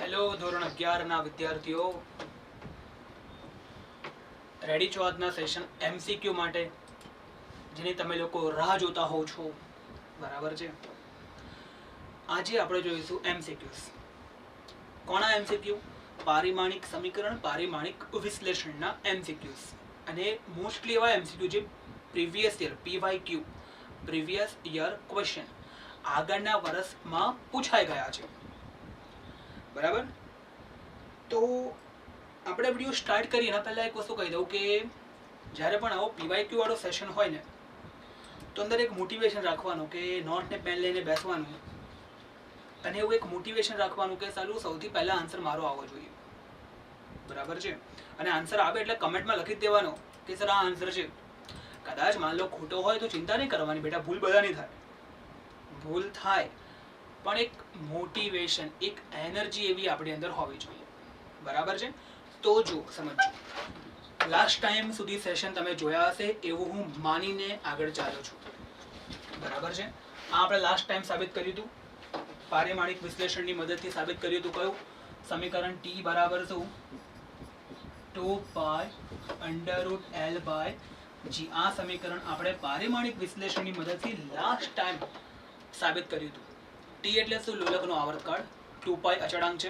Hello ધોરણ 11 ના વિદ્યાર્થીઓ, રેડી છો આજના સેશન એમસીક્યુ માટે જેની તમે લોકો રાહ જોતા હોવ છો? બરાબર છે. આજે આપણે જોઈશું એમસીક્યુઝ. કોના એમસીક્યુ? પારિમાણિક સમીકરણ, પારિમાણિક વિશ્લેષણના એમસીક્યુઝ. અને મોસ્ટલી એવા એમસીક્યુ જે previous year PYQ, previous year question, આગળના વર્ષમાં પૂછાઈ ગયા છે. બરાબર. તો આપણે વિડીયો સ્ટાર્ટ કરીએ એના પહેલાં એક વસ્તુ કહી દઉં કે જ્યારે પણ આવો પીવાયક્યુ વાળો સેશન હોય ને, તો અંદર એક મોટિવેશન રાખવાનું કે નોટ ને પેન લઈને બેસવાનું અને એવું એક મોટિવેશન રાખવાનું કે સાલું સૌથી પહેલાં આન્સર મારો આવવો જોઈએ. બરાબર છે. અને આન્સર આવે એટલે કમેન્ટમાં લખી જ દેવાનો કે સર આ આન્સર છે. કદાચ માન લો ખોટો હોય તો ચિંતા નહીં કરવાની બેટા, ભૂલ બધાની થાય, ભૂલ થાય, પણ એક મોટિવેશન, એક એનર્જી એવી આપણી અંદર હોવી જોઈએ. બરાબર છે. તો જો સમજો, લાસ્ટ ટાઈમ સુધી સેશન તમે જોયા હશે એવું હું માનીને આગળ ચાલ્યો છું. બરાબર છે. આ આપણે લાસ્ટ ટાઈમ સાબિત કર્યું હતું, પારિમાણિક વિશ્લેષણની મદદથી સાબિત કર્યું હતું. કયું સમીકરણ? ટી બરાબર શું? 2π√L/g. આ સમીકરણ આપણે પારિમાણિક વિશ્લેષણની મદદથી લાસ્ટ ટાઈમ સાબિત કર્યું હતું. ટી એટલે શું? લોલકનો આવર્તકાળ. 2π અચળાંક છે,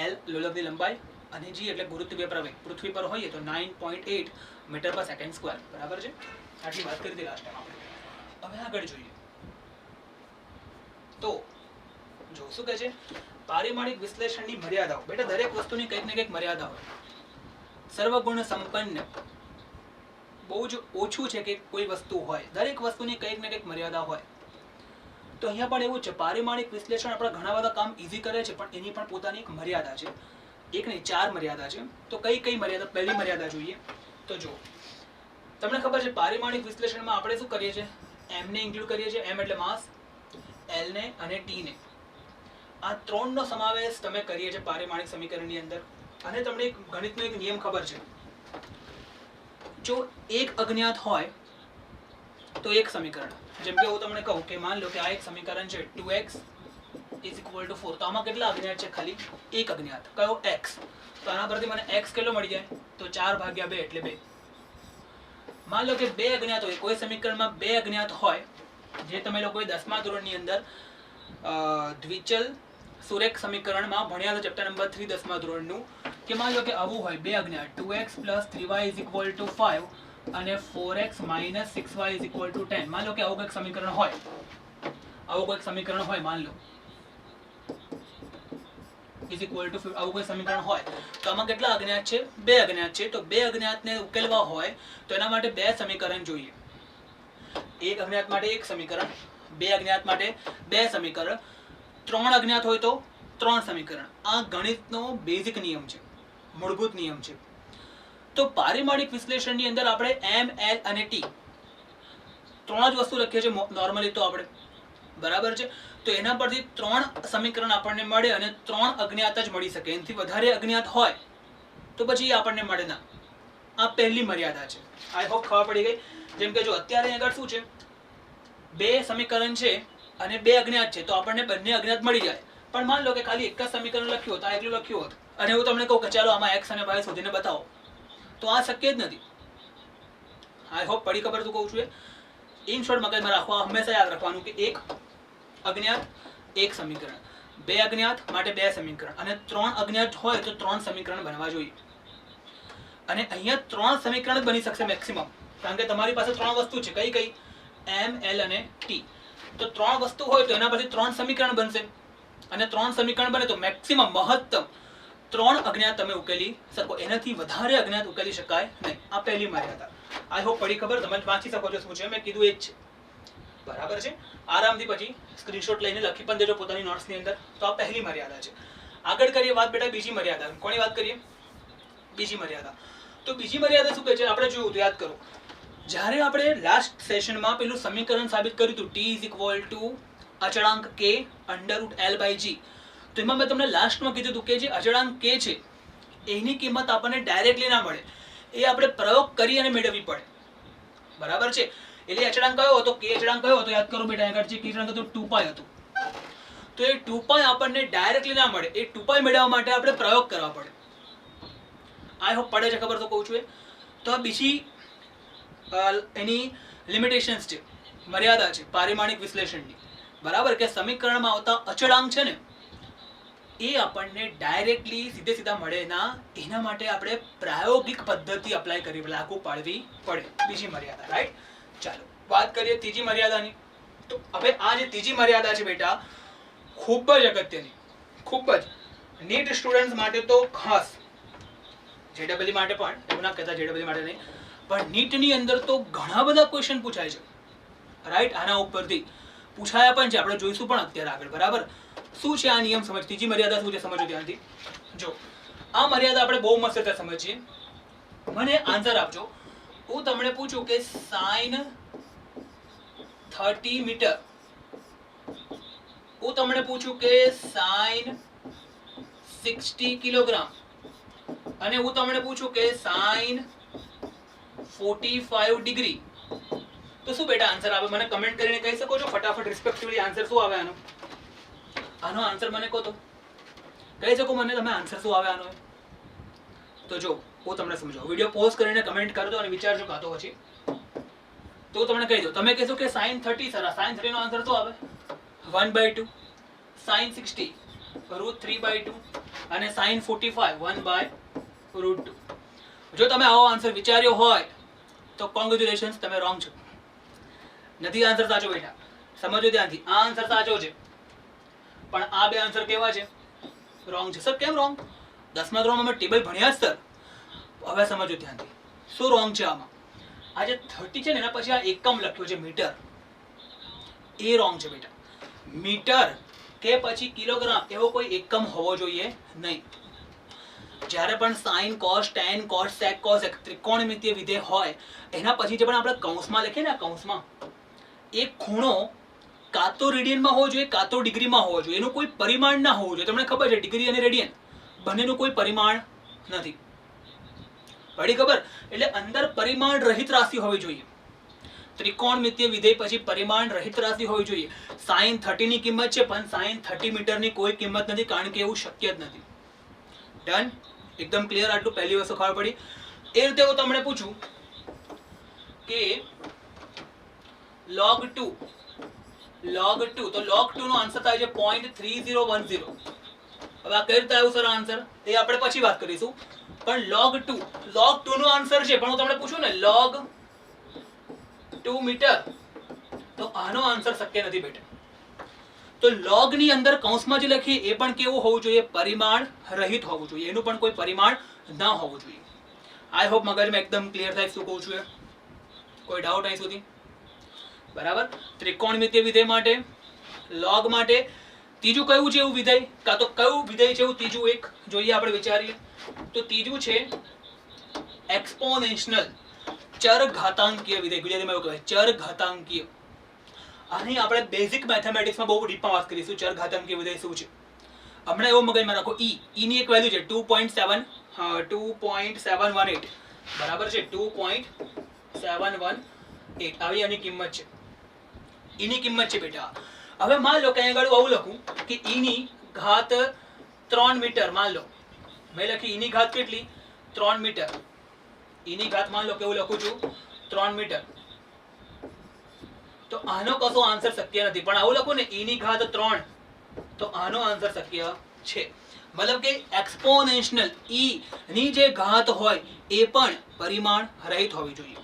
L લોલકની લંબાઈ, અને G એટલે ગુરુત્વીય પ્રવેગ. પૃથ્વી પર હોઈએ તો 9.8 મીટર પર સેકન્ડ સ્ક્વેર. બરાબર છે. આટલી વાત કરી હતી લાસ્ટ ટાઈમ આપણે. હવે આગળ જોઈએ તો જો શું કહે છે, પારિમાણિક વિશ્લેષણની મર્યાદાઓ. બેટા દરેક વસ્તુની કંઈક ને કંઈક મર્યાદા હોય. સર્વગુણ સંપન્ન બહુ જ ઓછું છે કે કોઈ વસ્તુ હોય, દરેક વસ્તુની કંઈક ને કંઈક મર્યાદા હોય. તો અહીંયા પણ એવું છે, પારિમાણિક વિશ્લેષણ આપણા ઘણા બધા કામ ઈઝી કરે છે, પણ એની પણ પોતાની એક મર્યાદા છે. એક નહીં, 4 મર્યાદા છે. તો કઈ કઈ મર્યાદા? પહેલી મર્યાદા જોઈએ તો જો તમને ખબર છે પારિમાણિક વિશ્લેષણમાં આપણે શું કરીએ છીએ? એમ ને ઇન્ક્લુડ કરીએ છીએ. એમ એટલે માસ, એલ ને અને ટી ને. આ ત્રણનો સમાવેશ તમે કરીએ છીએ પારિમાણિક સમીકરણની અંદર. અને તમને એક ગણિતનો એક નિયમ ખબર છે, જો એક અજ્ઞાત હોય તો એક સમીકરણ. જેમ કે હું તમને કહું કે માન લો કે આ એક સમીકરણ છે 2x = 4. તો આમાં કેટલા અજ્ઞાત છે? ખાલી એક અજ્ઞાત. કયો? x. તો આના પરથી મને x કેટલો મળી જાય? તો 4/2 એટલે 2. માન લો કે બે અજ્ઞાત હોય, કોઈ સમીકરણમાં બે અજ્ઞાત હોય, જે તમે લોકોએ 10મા ધોરણની અંદર દ્વિચલ સુરેખ સમીકરણમાં ભણ્યા હતા, ચેપ્ટર નંબર 3 10મા ધોરણનું, કે માન લો કે આવું હોય બે અજ્ઞાત 2x + 3y = 5 અને 4x - 6y = 10. માન લો કે આવું કંઈક સમીકરણ હોય, આવું કોઈ સમીકરણ હોય, માન લો આવું કોઈ સમીકરણ હોય, તો આમાં કેટલા અજ્ઞાત છે? બે અજ્ઞાત છે. તો બે અજ્ઞાતને ઉકેલવા હોય તો એના માટે બે સમીકરણ જોઈએ. એક અજ્ઞાત માટે એક સમીકરણ, બે અજ્ઞાત માટે બે સમીકરણ, ત્રણ અજ્ઞાત હોય તો ત્રણ સમીકરણ. આ ગણિતનો બેઝિક નિયમ છે, મૂળભૂત નિયમ છે. તો પારિમાણિક વિશ્લેષણની અંદર આપણે એમ, એલ અને ટી ત્રણ જ વસ્તુ લખીએ છીએ નોર્મલી તો આપણે. બરાબર છે. તો એના પરથી ત્રણ સમીકરણ આપણને મળે અને ત્રણ અજ્ઞાત જ મળી શકે. એનાથી વધારે અજ્ઞાત હોય તો પછી આપણને મળે ના. આ પહેલી મર્યાદા છે. આઈ હોપ ખબર પડી ગઈ. જેમ કે જો અત્યારે આગળ શું છે, બે સમીકરણ છે અને બે અજ્ઞાત છે, તો આપણને બંને અજ્ઞાત મળી જાય. પણ માન લો કે ખાલી એક જ સમીકરણ લખ્યું હોત, આ એકલું લખ્યું હોત, અને હું તમને કહું કે ચાલો આમાં x અને y શોધીને બતાવો, તો આ શક્ય જ નથી. આઈ હોપ પડી ખબર તું કહું છું. ઇન શોર્ટ મગજમાં રાખવા, હંમેશા યાદ રાખવાનું કે એક અજ્ઞાત એક સમીકરણ, બે અજ્ઞાત માટે બે સમીકરણ, અને ત્રણ અજ્ઞાત હોય તો ત્રણ સમીકરણ બનવા જોઈએ. અને અહીંયા ત્રણ સમીકરણ જ બની શકશે મેક્સિમમ, કારણ કે તમારી પાસે ત્રણ વસ્તુ છે. કઈ કઈ? એમ, એલ અને ટી. તો ત્રણ વસ્તુ હોય તો એના પછી ત્રણ સમીકરણ બનશે, અને ત્રણ સમીકરણ બને તો મેક્સિમમ, મહત્તમ ત્રણ અજ્ઞાત તમે ઉકેલી શકો. એનાથી વધારે અજ્ઞાત ઉકેલી શકાય નહીં. આ પહેલી મર્યાદા. આઈ હોપ પડી ખબર. તમે વાંચી શકો છો શું છે, મેં કીધું એ જ છે. બરાબર છે. આરામથી પછી સ્ક્રીનશોટ લઈને લખી પણ દેજો પોતાની નોટ્સની અંદર. તો આ પહેલી મર્યાદા છે. આગળ કરીએ વાત બેટા બીજી મર્યાદા. કોની વાત કરીએ? બીજી મર્યાદા. તો બીજી મર્યાદા શું કહે છે? આપણે જોયું તો યાદ કરો, જ્યારે આપણે લાસ્ટ સેશનમાં પેલું સમીકરણ સાબિત કર્યું હતું T = અચળાંક k √L/g. તો એમાં મેં તમને લાસ્ટમાં કીધું હતું કે જે અચળાંક k છે એની કિંમત આપણને ડાયરેક્ટલી ના મળે, એ આપણે પ્રયોગ કરી અને મેળવવી પડે. બરાબર છે. એટલે અચળાંક કયો હતો? k અચળાંક કયો હતો? યાદ કરો બેટા. આગળ જે k અચળાંક હતો 2π હતો. તો એ 2 પાઈ આપણને ડાયરેક્ટલી ના મળે, એ 2 પાઈ મેળવવા માટે આપણે પ્રયોગ કરવા પડે. આઈ હોપ પડે છે ખબર તો કહું છું. તો આ બીજી એની લિમિટેશન્સ છે, મર્યાદા છે પારિમાણિક વિશ્લેષણની, બરાબર, કે સમીકરણમાં આવતા અચળાંક છે ને એ આપણને ડાયરેક્ટલી સીધે સીધા મળે ના, એના માટે આપણે પ્રાયોગિક પદ્ધતિ અપ્લાય કરી લાગુ પાડવી પડે. બીજી મર્યાદા, રાઈટ. ચાલો વાત કરીએ ત્રીજી મર્યાદાની. તો હવે આ જે ત્રીજી મર્યાદા છે બેટા ખૂબ જ અગત્યની, ખૂબ જ નીટ સ્ટુડન્ટ્સ માટે તો ખાસ, જેડબલઈ માટે પણ, એવું ના કહેતા જેડબલઈ માટે નહીં, પણ નીટની અંદર તો ઘણા બધા ક્વેશ્ચન પૂછાય છે, રાઈટ. આના ઉપરથી પૂછાયા પણ છે, આપણે જોઈશું પણ અત્યારે આગળ, બરાબર. શું છે આ નિયમ સમજ, ત્રીજી મર્યાદા શું છે સમજો ધ્યાનથી. જો આ મર્યાદા આપણે બહુ મસ્ત રીતે સમજીએ. મને આન્સર આપજો. હું તમને પૂછું કે સાઇન 30 મીટર, હું તમને પૂછું કે સાઇન 60 કિલોગ્રામ, અને હું તમને પૂછું કે સાઇન 45 ડિગ્રી, તો શું બેટા આન્સર આવે? મને કમેન્ટ કરીને કહી શકો છો ફટાફટ રિસ્પેક્ટિવલી આન્સર શું આવે આનો? આનો આન્સર મને કહો તો, કહી શકો મને તમે આન્સર શું આવે આનો? તો જો હું તમને સમજાવું, વિડીયો પોઝ કરીને કમેન્ટ કરજો અને વિચારજો કાં તો પછી, તો તમને કહી દો. તમે કહેશો કે સાઇન 30, સર સાઇન 30 નો આન્સર શું આવે? 1/2, સાઇન 60 √3/2 અને સાઇન 45 1/√2. જો તમે આવો આન્સર વિચાર્યો હોય તો કોંગ્રેચ્યુલેશન્સ, તમે રોંગ છો. નથી આન્સર સાચો બેટા, સમજો ધ્યાનથી. આ આન્સર સાચો છે, પણ આ બે આન્સર કેવા છે? રોંગ છે. સર કેમ રોંગ? 10મા ધોરણમાં અમે ટેબલ ભણ્યા જ સર. હવે સમજો ધ્યાનથી શું રોંગ છે આમાં. આ જે 30 છે ને એના પછી આ એકમ લખ્યો છે મીટર, એ રોંગ છે બેટા. મીટર કે પછી કિલોગ્રામ એવો કોઈ એકમ હોવો જોઈએ નહીં. જ્યારે પણ સાઇન, કોસ, ટેન, કોસ, સેક, કોસેક ત્રિકોણમિતીય વિધેય હોય એના પછી જે પણ આપણે કૌંસમાં લખીએ ને, કૌંસમાં એક ખૂણો કાં તો રેડિયનમાં હોવો જોઈએ કાં તો ડિગ્રીમાં હોવો જોઈએ, એનું કોઈ પરિમાણ ના હોવું જોઈએ. તમને ખબર છે ડિગ્રી અને રેડિયન બંનેનું કોઈ પરિમાણ નથી, પડી ખબર? એટલે અંદર પરિમાણ રહિત રાશિ હોવી જોઈએ. ત્રિકોણમિતીય વિધેય પછી પરિમાણ રહિત રાશિ હોવી જોઈએ. સાઇન 30 ની કિંમત છે, પણ સાઇન 30 મીટરની કોઈ કિંમત નથી, કારણ કે એવું શક્ય જ નથી. ડન? એકદમ ક્લિયર? આટલું પહેલી વસ્તુ ખબર પડી. એ રીતે હું તમને પૂછું કે log 2, તો log 2 નો આન્સર થાય છે 0.3010. હવે આ કઈ રીતે આવ્યું સર આન્સર, એ આપણે પછી વાત કરીશું. પણ log 2 નો આન્સર છે, પણ હું તમને પૂછું ને log 2 મીટર, તો આનો આન્સર શક્ય નથી બેટા. તો log ની અંદર કૌંસમાં જે લખીએ એ પણ કેવું હોવું જોઈએ? પરિમાણ રહિત હોવું જોઈએ, એનું પણ કોઈ પરિમાણ ના હોવું જોઈએ. આઈ હોપ મગજમાં એકદમ ક્લિયર થાય શું કહું છું એ. કોઈ ડાઉટ અહીં સુધી? બરાબર. ત્રિકોણમિતીય વિધેય માટે, log માટે ત્રીજું કયું છે એવું વિધેય, કાં તો કયું વિધેય છે એવું ત્રીજું એક જોઈએ આપણે વિચારીએ. તો ત્રીજું છે એક્સપોનેન્શિયલ, ચરઘાતાંકીય વિધેય. ગુજરાતીમાં એવું કહેવાય ચરઘાતાંકીય. આની આપણે બેઝિક મેથેમેટિક્સમાં બહુ ડીપમાં વાત કરીશું. ચરઘાતાંકીય વિધેય શું છે હમણાં એવો મગજમાં રાખો. ની એક વેલ્યુ છે 2.718, બરાબર છે 2.718 આવી આની કિંમત છે. ની કિંમત છે બેટા. હવે માન લો કે અહીં આગળ આવું લખું કે ની ઘાત 3 મીટર, માન લો મેં લખી ની ઘાત કેટલી? 3 મીટર. ની ઘાત માન લો કે હું લખું છું 3 મીટર. તો આનો કશો આન્સર શક્ય નથી, પણ આવું લખું ને ની ઘાત 3, તો આનો આન્સર શક્ય છે. મતલબ કે એક્સપોનેન્શિયલ ની જે ઘાત હોય એ પણ પરિમાણ રહિત હોવી જોઈએ,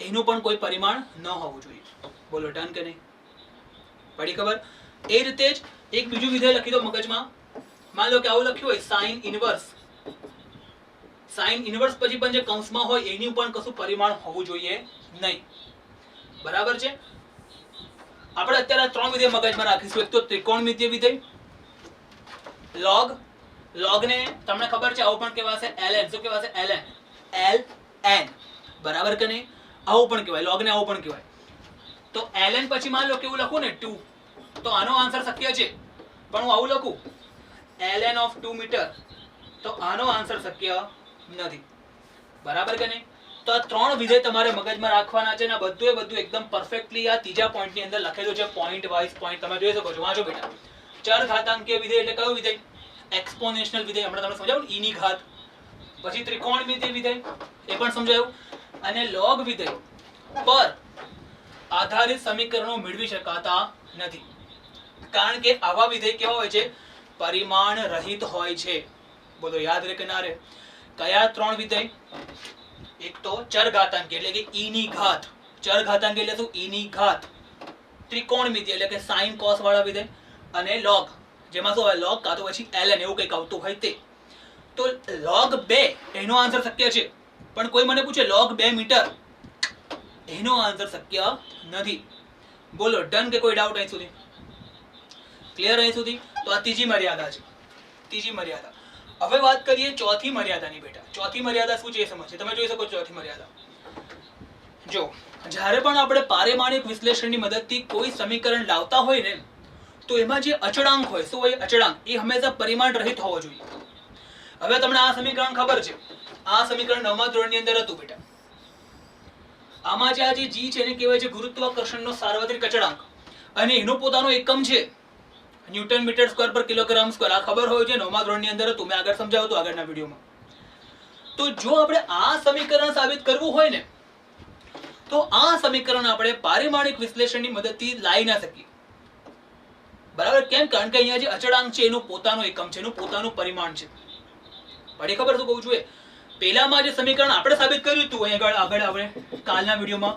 એનું પણ કોઈ પરિમાણ ન હોવું જોઈએ. બોલો ડન કે નહીં? પડી ખબર? એ રીતે જ એક બીજું વિધેય લખી દો મગજમાં. માન લો કે આવું લખ્યું હોય સાઇન ઇનવર્સ. સાઇન ઇનવર્સ પછી પણ જે કૌંસમાં હોય એનું પણ કશું પરિમાણ હોવું જોઈએ નહીં, બરાબર છે? આપણે અત્યારે 3 વિધેય મગજમાં રાખીશું. એક તો ત્રિકોણમિતીય વિધેય, log ને તમને ખબર છે આવું પણ કહેવાશે ln. શું કહેવાશે? ln, બરાબર કે નહીં? આવું પણ કહેવાય log ને, આવું પણ કહેવાય. તો ln પછી માન લો કે એવું લખું ને 2, તો આનો આન્સર શક્ય છે. પણ હું આવું લખું ln of 2 મીટર, તો આનો આન્સર શક્ય નથી, બરાબર કે નહીં? તો આ 3 વિધેય તમારે મગજમાં રાખવાના છે ને બધું એકદમ પરફેક્ટલી આ ત્રીજા પોઈન્ટની અંદર લખેલું છે. પોઈન્ટ વાઇઝ પોઈન્ટ તમે જોઈ શકો છો. વાંચો બેટા. ચરઘાતાંકીય વિધેય એટલે કયું વિધેય? એક્સપોનેન્શિયલ વિધેય. હમણાં તમને સમજાવ્યું ને, e ની ઘાત. પછી ત્રિકોણમિતિય વિધેય, એ પણ સમજાયું. અને લોગ વિધેય પર આધારિત સમીકરણો મેળવી શકાતા નથી, કારણ કે આવા વિધેય કેવા હોય છે? પરિમાણ રહિત હોય છે. બોલો યાદ રહે કે ના રહે? કયા 3 વિધેય? એક તો ચરઘાતાંકીય એટલે કે e ની ઘાત. ચરઘાતાંકીય એટલે શું? e ની ઘાત. ત્રિકોણમિતિય એટલે કે sin cos વાળા વિધેય. અને log, જેમાં શું હોય? log કાં તો પછી ln એવું કંઈક આવતું હોય તે. તો log 2 એનો આન્સર શક્ય છે, પણ કોઈ મને પૂછે log 2 મીટર, એનો આન્સર શક્ય નથી. બોલો ડન કે કોઈ ડાઉટ અહીં સુધી? ક્લિયર અહીં સુધી? તો આ ત્રીજી મર્યાદા છે. ત્રીજી મર્યાદા. હવે વાત કરીએ ચોથી મર્યાદાની બેટા. ચોથી મર્યાદા શું છે એ સમજીએ. તમે જોઈ શકો ચોથી મર્યાદા. જો જ્યારે પણ આપણે પારિમાણિક વિશ્લેષણની મદદથી કોઈ સમીકરણ લાવતા હોય ને, તો એમાં જે અચળાંક હોય, શું હોય? અચળાંક. એ હંમેશા પરિમાણ રહિત હોવો જોઈએ. હવે તમને આ સમીકરણ ખબર છે, આ સમીકરણ 9મા ધોરણની અંદર હતું બેટા. આમાં જે આ જે g છે એને કહેવાય છે ગુરુત્વાકર્ષણનો સાર્વત્રિક અચળાંક, અને એનો પોતાનો એકમ છે ન્યૂટન મીટર સ્ક્વેર પર કિલોગ્રામ સ્ક્વેર. આ ખબર હોય છે, 9મા ધોરણની અંદર હતું, મેં આગળ સમજાવ્યું હતું આગળના વિડીયોમાં. તો જો આપણે આ સમીકરણ સાબિત કરવું હોય ને, તો આ સમીકરણ આપણે પારિમાણિક વિશ્લેષણની મદદથી લાવી ના શકીએ. બરાબર? કેમ? કારણ કે અહીંયા જે અચળાંક છે એનો પોતાનો એકમ છે, એનું પોતાનું પરિમાણ છે. પડી ખબર શું કહું છું? પહેલામાં જે સમીકરણ આપણે સાબિત કર્યું હતું અહીં આગળ આપણે કાલના વિડીયોમાં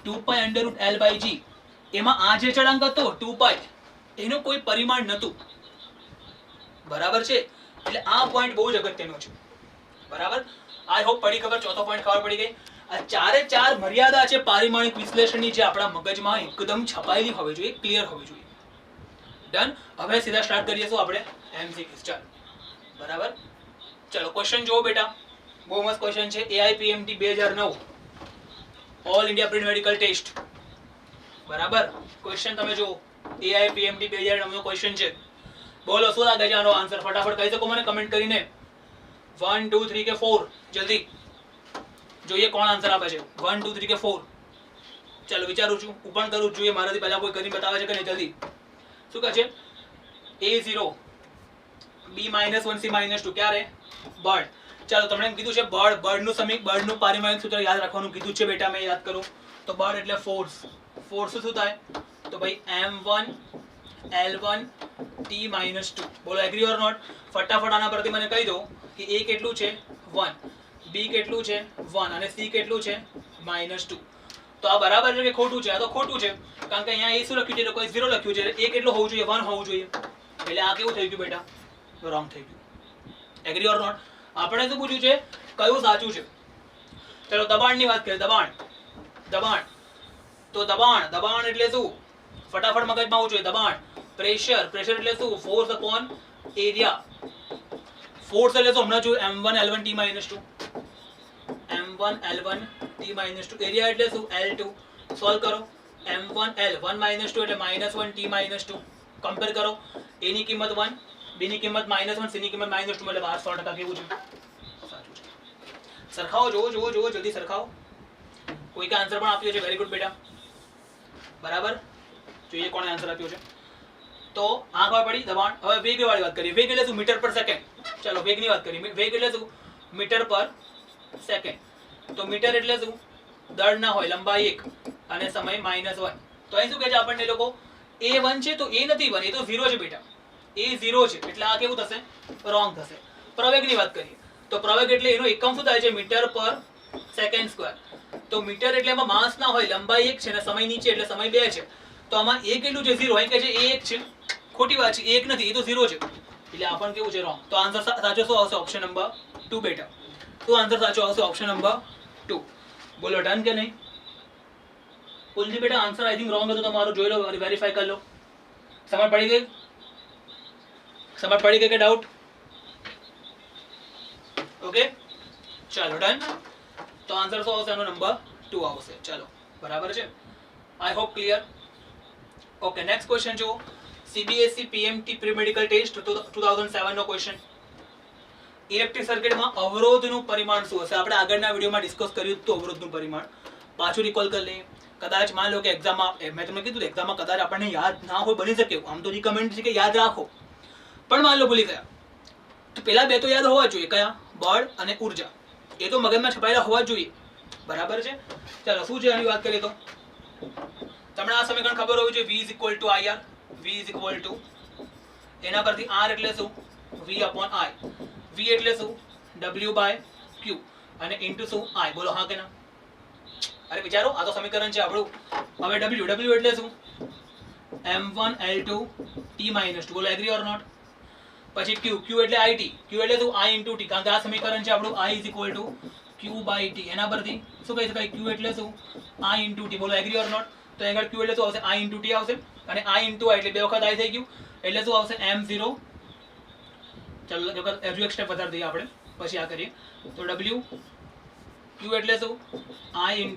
2π√L/g, એમાં આ જે અચળાંક હતો 2π, એનું કોઈ પરિમાણ નહોતું. બરાબર છે? એટલે આ પોઈન્ટ બહુ જ અગત્યનો છે. બરાબર? આઈ હોપ પડી ખબર. ચોથો પોઈન્ટ ખબર પડી ગઈ. આ ચારે ચાર મર્યાદા છે પારિમાણિક વિશ્લેષણની, જે આપણા મગજમાં એકદમ છપાયેલી હોવી જોઈએ, ક્લિયર હોવી જોઈએ. ડન. હવે સીધા સ્ટાર્ટ કરીએ શું આપણે MCQs. ચાલો બરાબર. ચલો ક્વેશ્ચન જુઓ બેટા. બહુ મસ્ત ક્વેશ્ચન છે. AIPMT 2009 all India pre medical test. બરાબર? ક્વેશ્ચન તમે જુઓ. AIPMT 2009 નો ક્વેશ્ચન છે. બોલો શું લાગે છે આનો આન્સર? ફટાફટ કહી શકો મને કમેન્ટ કરીને. 1 2 3 કે 4 જલ્દી જોઈએ કોણ આન્સર આપે છે. 1 2 3 કે 4. ચાલો વિચારું છું, હું પણ કરું જોઈએ, મારાથી પહેલા કોઈ કરીને બતાવે છે કે નહીં? જલ્દી. શું કહે છે? A0 B-1 C-2 ક્યારે? બળ. ચાલો તમને એમ કીધું છે બળ, બળનું પારિમાણિક સૂત્ર યાદ રાખવાનું કીધું છે બેટા, મેં યાદ કરું તો બળ એટલે ફોર્સ. ફોર્સ શું થાય? તો ભાઈ M1 L1 T-2. બોલો એગ્રી ઓર નોટ? ફટાફટ આના પરથી મને કહી દો કે A કેટલું છે? 1, B કેટલું છે? 1, અને C કેટલું છે? -2. તો આ બરાબર છે કે ખોટું છે? આ તો ખોટું છે, કારણ કે અહીંયા એ શું લખ્યું છે? લોકોએ 0 લખ્યું છે. A કેટલું હોવું જોઈએ? 1 હોવું જોઈએ. એટલે આ કેવું થઈ ગયું બેટા? રોંગ થઈ ગયું. Agree or not? આપણે શું પૂછ્યું છે? કયું સાચું છે? ચલો દબાણની વાત કરીએ. દબાણ. તો દબાણ એટલે શું? ફટાફટ મગજમાં આવવું જોઈએ. દબાણ. પ્રેશર એટલે શું? Force upon area. ફોર્સ એટલે શું? હમણાં જોયું M1 L1 T-2. M1 L1 T-2. Area એટલે શું? L2. સોલ્વ કરો. M1 L1 -2 એટલે -1 T-2. કમ્પેર કરો. A ની કિંમત 1, B ની કિંમત -1, C ની કિંમત -2, એટલે 100% કેવું છે? સાચું છે. સરખાવો. જુઓ જલ્દી સરખાવો. કોઈ કે આન્સર પણ આપ્યો છે. વેરી ગુડ બેટા. બરાબર. જોઈએ કોણે આન્સર આપ્યો છે. તો આ ખબર પડી દબાણ. હવે વેગ વાળી વાત કરીએ. વેગ એટલે શું? મીટર પર સેકન્ડ. ચાલો વેગની વાત કરીએ. વેગ એટલે શું? મીટર પર સેકન્ડ. તો મીટર એટલે શું? દળ ના હોય, લંબાઈ 1 અને સમય -1. તો અહીં શું કહે છે આપણને લોકો? A1 છે તો A નથી 1, એ તો 0 છે બેટા. A 0 છે એટલે આ કેવું થશે? રોંગ થશે. પ્રવેગની વાત કરીએ તો પ્રવેગ એટલે એનો એકમ શું થાય છે? મીટર પર સેકન્ડ સ્ક્વેર. તો મીટર એટલે એમાં માસ ના હોય, લંબાઈ 1 છે અને સમય નીચે એટલે સમય 2 છે. તો આમાં A કેટલું છે? 0. અહીં કહે છે A 1 છે. ખોટી વાત છે. 1 નથી, એ તો 0 છે. એટલે આ પણ કેવું છે? રોંગ. તો આન્સર સાચો શું આવશે? ઓપ્શન નંબર 2 બેટા. તો આન્સર સાચો આવશે ઓપ્શન નંબર 2. બોલો ડન કે નહીં? કુલજી બેટા આન્સર આઈ થિંક રોંગ હતો તમારો. જોઈ લો, વેરીફાઈ કરી લો. સમજ પડી ગઈ કે ડાઉટ? ઓકે ચાલો ડન. તો આન્સર શું આવશે? એનો નંબર 2 આવશે. ચાલો બરાબર છે. I hope clear. Okay next question જુઓ. CBSE PMT pre medical test 2007 નો ક્વેશ્ચન. ઇલેક્ટ્રિક સર્કિટમાં અવરોધનું પરિમાણ શું હશે? આપણે આગળના વિડીયોમાં ડિસ્કસ કર્યું હતું અવરોધનું પરિમાણ. પાછું રિકોલ કરી લઈએ. કદાચ માન લો કે એક્ઝામમાં મેં તમને કીધું એક્ઝામમાં કદાચ આપણને યાદ ના હોય, બની શકે, આમ તો રિકમેન્ડ છે કે યાદ રાખો, પણ માન લો ભૂલી ગયા તો પેલા બે તો યાદ હોવા જોઈએ, કયા? બળ અને ઉર્જા. એ તો મગજમાં છપાયેલા હોવા જોઈએ, બરાબર છે. ચાલો શું છે આની વાત કરીએ તો તમને આ સમીકરણ ખબર હોવી જોઈએ, v = IR, v = એના પરથી r એટલે શું? v/i. v એટલે શું? w/q અને ઇન્ટુ શું? i. બોલો હા કે ના? અરે વિચારો, આ તો સમીકરણ છે આપણું. હવે w એટલે શું? m1l2 t - 2. બોલો એગ્રી ઓર નોટ? પછી q એટલે it. q એટલે શું? i * t. કારણ કે આ સમીકરણ છે આપણું i = q/t. એના પરથી શું કહી શકાય? q એટલે શું? i * t. બોલો એગ્રી ઓર નોટ? તો આગળ q એટલે શું આવશે? i * t આવશે અને i * i એટલે બે વખત i થઈ ગયું એટલે શું આવશે? m0. ચાલો હજુ એક સ્ટેપ વધારી દઈએ આપણે, પછી આ કરીએ. તો w q એટલે શું? i *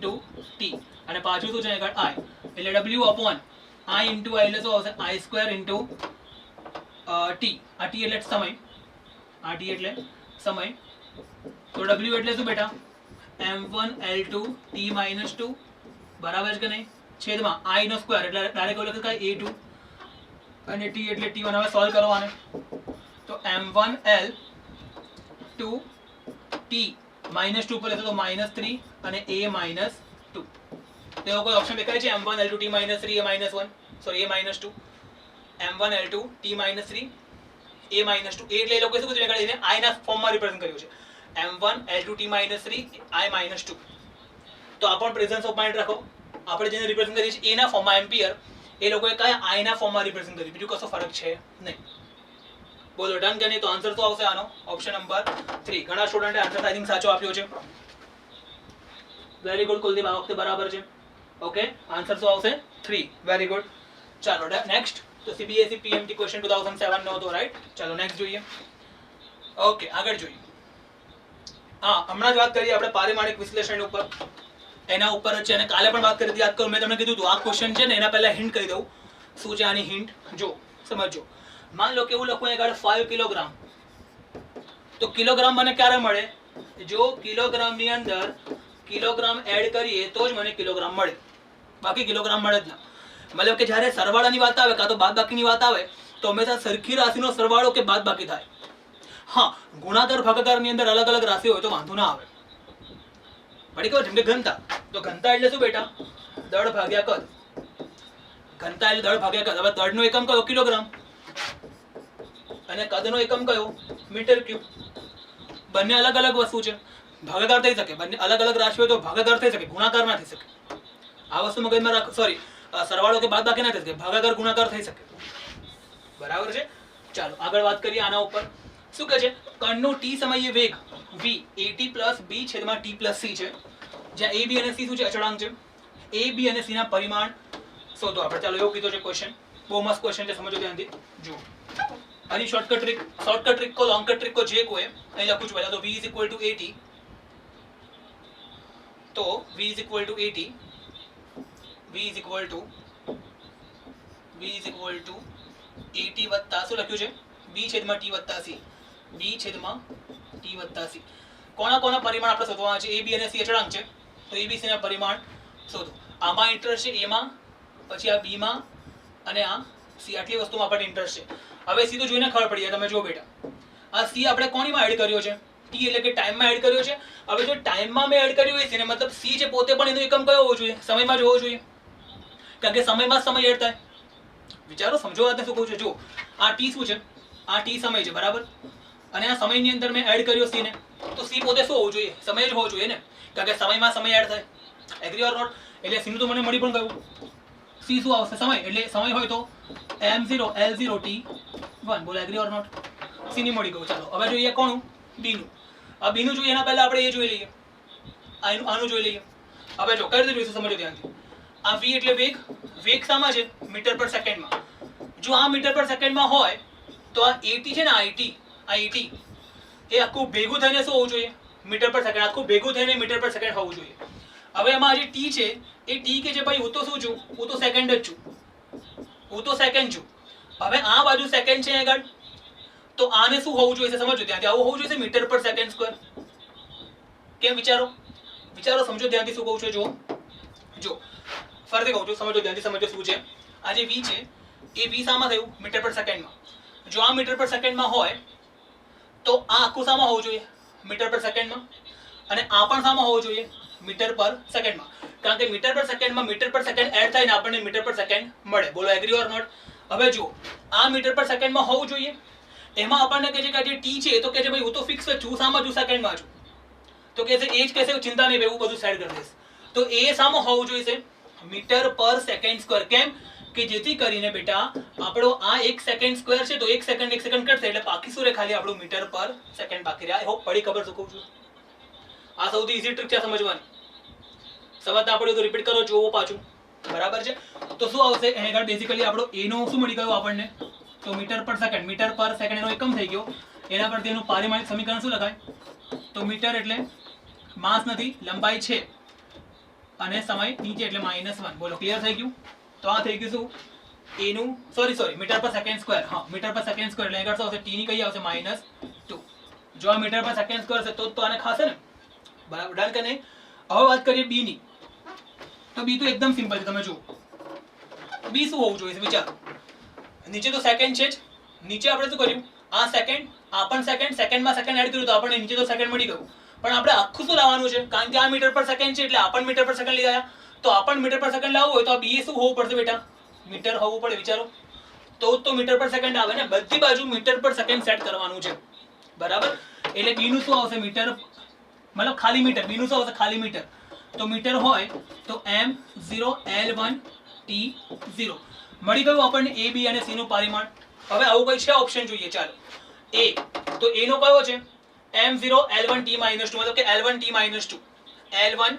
t અને પાછું શું છે આગળ? i. એટલે w/i * i એટલે શું આવશે? i² * t. આ t એટલે સમય, આ t એટલે સમય. તો w એટલે શું બેટા? m1l2 t - 2. બરાબર છે કે નહીં? છેદમાં i નો સ્ક્વેર એટલે ડાયરેક્ટ લખી શકાય a2 અને t એટલે t1. હવે સોલ્વ કરવાને તો m1l2 t - 2 પર લેશો તો -3 અને a - 2. તો કોઈ ઓપ્શન દેખાય છે? m1l2 t - 3 a -1, sorry a -2. m1l2 t - 3 a - 2. એટલે એ લોકો શું કીધું? એને i ના ફોર્મમાં રિપ્રેઝન્ટ કર્યું છે. m1l2 t - 3 i - 2. તો આ પણ પ્રેઝન્સ ઓફ માઇન્ડ રાખો. આપણે જેને રિપ્રેઝન્ટ કરીએ છીએ એના ફોર્મમાં એમ્પિયર, એ લોકોએ કયા? i ના ફોર્મમાં રિપ્રેઝન્ટ કર્યું. બીજું કશો ફરક છે નહીં. બોલો ડન કે નહીં? તો આન્સર શું આવશે આનો? Option number 3. ઘણા સ્ટુડન્ટે આન્સર આઈ થિંક સાચો આપ્યો છે. વેરી ગુડ કુલદીપ, આ વખતે બરાબર છે. ઓકે, આન્સર શું આવશે? 3. Very good. ચાલો નેક્સ્ટ. તો CBSE PMT ક્વેશ્ચન 2007 નો હતો, રાઈટ? ચાલો નેક્સ્ટ જોઈએ. ઓકે, આગળ જોઈએ. હા, હમણાં જ વાત કરીએ આપણે પારિમાણિક વિશ્લેષણ ઉપર, એના ઉપર જ છે અને કાલે પણ વાત કરી હતી. યાદ કરો, મેં તમને કીધું હતું આ ક્વેશ્ચન છે ને એના પહેલા હિન્ટ કહી દઉં. શું છે આની હિન્ટ? જો સમજો. માન લો કે એવું લખું આગળ 5 કિલોગ્રામ. તો કિલોગ્રામ મને ક્યારે મળે? જો કિલોગ્રામની અંદર કિલોગ્રામ એડ કરીએ તો જ મને કિલોગ્રામ મળે, બાકી કિલોગ્રામ મળે જ ના. મતલબ કે જ્યારે સરવાળાની વાત આવે કાં તો બાદબાકીની વાત આવે તો હંમેશા સરખી રાશિનો સરવાળો કે બાદબાકી થાય. હા, ગુણાકાર ભાગાકારની અંદર અલગ અલગ રાશિ હોય તો વાંધો ના આવે. પડી ગયો? જેમ કે ઘનતા. તો ઘનતા એટલે શું બેટા? દળ ભાગ્યા કદ. ઘનતા એટલે દળ ભાગ્યા કદ. હવે દળનો એકમ કયો? કિલોગ્રામ. અને કદનો એકમ કયો? Meter cube. બંને અલગ અલગ વસ્તુ છે. ભાગાકાર થઈ શકે, બંને અલગ અલગ રાશિ હોય તો ભાગાકાર થઈ શકે, ગુણાકાર ના થઈ શકે. આ વસ્તુ મગજમાં રાખો. સોરી, સરવાળો કે બાદબાકી ના થઈ શકે, ભાગાકાર ગુણાકાર થઈ શકે. બરાબર છે? ચાલો આગળ વાત કરીએ આના ઉપર. શું કહે છે? કણનો t સમયે વેગ v at + b / t + c છે. જ્યાં a b અને c શું છે? અચળાંક છે. a b અને c ના પરિમાણ શોધો આપણે. ચાલો એવું કીધું છે ક્વેશ્ચન. બહુ મસ્ત ક્વેશ્ચન છે, સમજો ધ્યાનથી. જુઓ આની શોર્ટકટ ટ્રીક કો લોંગકટ ટ્રીક કો જે કોઈ અહીં લખું છું પહેલા. તો v = at. તો v = at. v = at વત્તા શું લખ્યું છે? b / t + c. b / t + c. કોના કોના પરિમાણ આપણે શોધવાના છે? a b અને c અચળાંક છે, તો a b c ના પરિમાણ શોધો. આમાં ઇન્ટરેસ્ટ છે a માં, પછી આ b માં અને આ c. આટલી વસ્તુમાં આપણને ઇન્ટરેસ્ટ છે. હવે c તો જોઈને ખબર પડી જાય. તમે જુઓ બેટા, આ c આપણે કોણીમાં એડ કર્યો છે? t એટલે કે ટાઈમમાં એડ કર્યો છે. હવે જો ટાઈમમાં મેં એડ કર્યું છે ને, મતલબ c છે પોતે પણ એનો એકમ કયો હોવો જોઈએ? સમયમાં જ હોવો જોઈએ, કારણ કે સમયમાં સમય એડ થાય. વિચારો, સમજો વાતને શું કહું છું. જો આ t શું છે? આ t સમય છે, બરાબર? અને આ સમયની અંદર મેં એડ કર્યો c ને, તો c પોતે શું હોવું જોઈએ? સમય જ હોવો જોઈએ ને, કારણ કે સમયમાં સમય એડ થાય. Agree or not? એટલે c નું તો મને મળી પણ ગયું. c શું આવશે? સમય. એટલે સમય હોય તો m0 l0 t1. બોલો એગ્રી ઓર નોટ? c ની મળી ગયું. ચાલો હવે જોઈએ કોનું? b નું. આ b નું જોઈએ એના પહેલા આપણે એ જોઈ લઈએ, આનું જોઈ લઈએ. હવે જો કઈ રીતે જોઈશું સમજો ધ્યાનથી. આ v એટલે વેગ. વેગ શામાં છે? મીટર પર સેકન્ડમાં. જો આ મીટર પર સેકન્ડમાં હોય તો આ at છે ને, આ at એ આખું ભેગું થઈને શું હોવું જોઈએ? મીટર પર સેકન્ડ. આખું ભેગું થઈને મીટર પર સેકન્ડ હોવું જોઈએ. હવે એમાં જે t છે એ t કે છે ભાઈ, હું તો શું છું? હું તો સેકન્ડ જ છું. હું તો સેકન્ડ છું. હવે આ બાજુ સેકન્ડ છે આગળ, તો આને શું હોવું જોઈએ? સમજો ત્યાંથી. આવું હોવું જોઈએ મીટર પર સેકન્ડ સ્ક્વેર. કેમ? વિચારો, સમજો ધ્યાનથી શું કહું છું. જો ફરીથી કહું છું, સમજો, ધ્યાનથી સમજો શું છે. આ જે v છે એ v શામાં થયું? મીટર પર સેકન્ડમાં. જો આ મીટર પર સેકન્ડમાં હોય તો આ આખું શામાં હોવું જોઈએ? મીટર પર સેકન્ડમાં. અને આ પણ શામાં હોવું જોઈએ? મીટર પર સેકન્ડમાં. કારણ કે મીટર પર સેકન્ડમાં મીટર પર સેકન્ડ એડ થાય ને આપણને મીટર પર સેકન્ડ મળે. બોલો એગ્રી ઓર નોટ? હવે જો આ મીટર પર સેકન્ડમાં હોવું જોઈએ, એમાં આપણને કહે છે કે જે ટી છે એ તો કહે છે ભાઈ હું તો ફિક્સ છું, શામાં છું? સેકન્ડમાં છું. તો કહે છે એ જ કહેશે ચિંતા નહીં, એવું બધું સાઈડ કરી દઈશ. તો એ શામાં હોવું જોઈએ? મીટર પર સેકન્ડ સ્ક્વેર. કેમ કે જેથી કરીને બેટા આપણો આ 1 સેકન્ડ સ્ક્વેર છે તો 1 સેકન્ડ કટશે એટલે બાકી શું રહે? ખાલી આપણું મીટર પર સેકન્ડ બાકી રહે. આઈ હોપ પડી ખબર શું કહું છું. આ સૌથી ઈઝી ટ્રીક છે સમજવાની. સમજતા આપણે તો રિપીટ કરો, જોવો પાછું. બરાબર છે? તો શું આવશે? એને આગળ બેઝિકલી આપણો a નો શું મળી ગયો આપણને? તો મીટર પર સેકન્ડ. મીટર પર સેકન્ડ એનો એકમ થઈ ગયો. એના પરથી એનું પારિમાણિક સમીકરણ શું લખાય? તો મીટર એટલે માસ નથી, લંબાઈ છે, અને સમય નીચે એટલે -1. બોલો ક્લિયર થઈ ગયું? તો આ થઈ ગયું શું? a નું સોરી મીટર પર સેકન્ડ સ્ક્વેર. હા, મીટર પર સેકન્ડ સ્ક્વેર એટલે આગળ શું આવશે? t ની કઈ આવશે? -2. જો આ મીટર પર સેકન્ડ સ્ક્વેર છે તો આને ખાશે ને. બરાબર, ડન કે નહીં? હવે વાત કરીએ b ની. તો b તો એકદમ સિમ્પલ છે. તમે જુઓ b શું હોવું જોઈએ? વિચારો. નીચે તો સેકન્ડ છે જ. નીચે આપણે શું કર્યું? આ સેકન્ડ, આ પણ સેકન્ડ, સેકન્ડમાં સેકન્ડ એડ કર્યું તો આપણને નીચે તો સેકન્ડ મળી ગયું. પણ આપણે આખું શું લાવવાનું છે? કારણ કે આ મીટર પર સેકન્ડ છે એટલે આ પણ મીટર પર સેકન્ડ લઈ આવ્યા. તો આ પણ મીટર પર સેકન્ડ લાવવું હોય તો આ b શું હોવું પડશે બેટા? મીટર હોવું પડે. વિચારો તો મીટર પર સેકન્ડ આવે ને. બધી બાજુ મીટર પર સેકન્ડ સેટ કરવાનું છે. બરાબર? એટલે b નું શું આવશે? મીટર મતલબ ખાલી મીટર. b નું શું આવશે? ખાલી મીટર. તો મીટર હોય તો m0 L1 T0 મળી ગયું આપણને a b અને c નું પરિમાણ. હવે આવું કઈ છે ઓપ્શન જોઈએ. ચાલો a તો a નો કયો છે? m0 L1 T-2 મતલબ કે L1 T-2 L1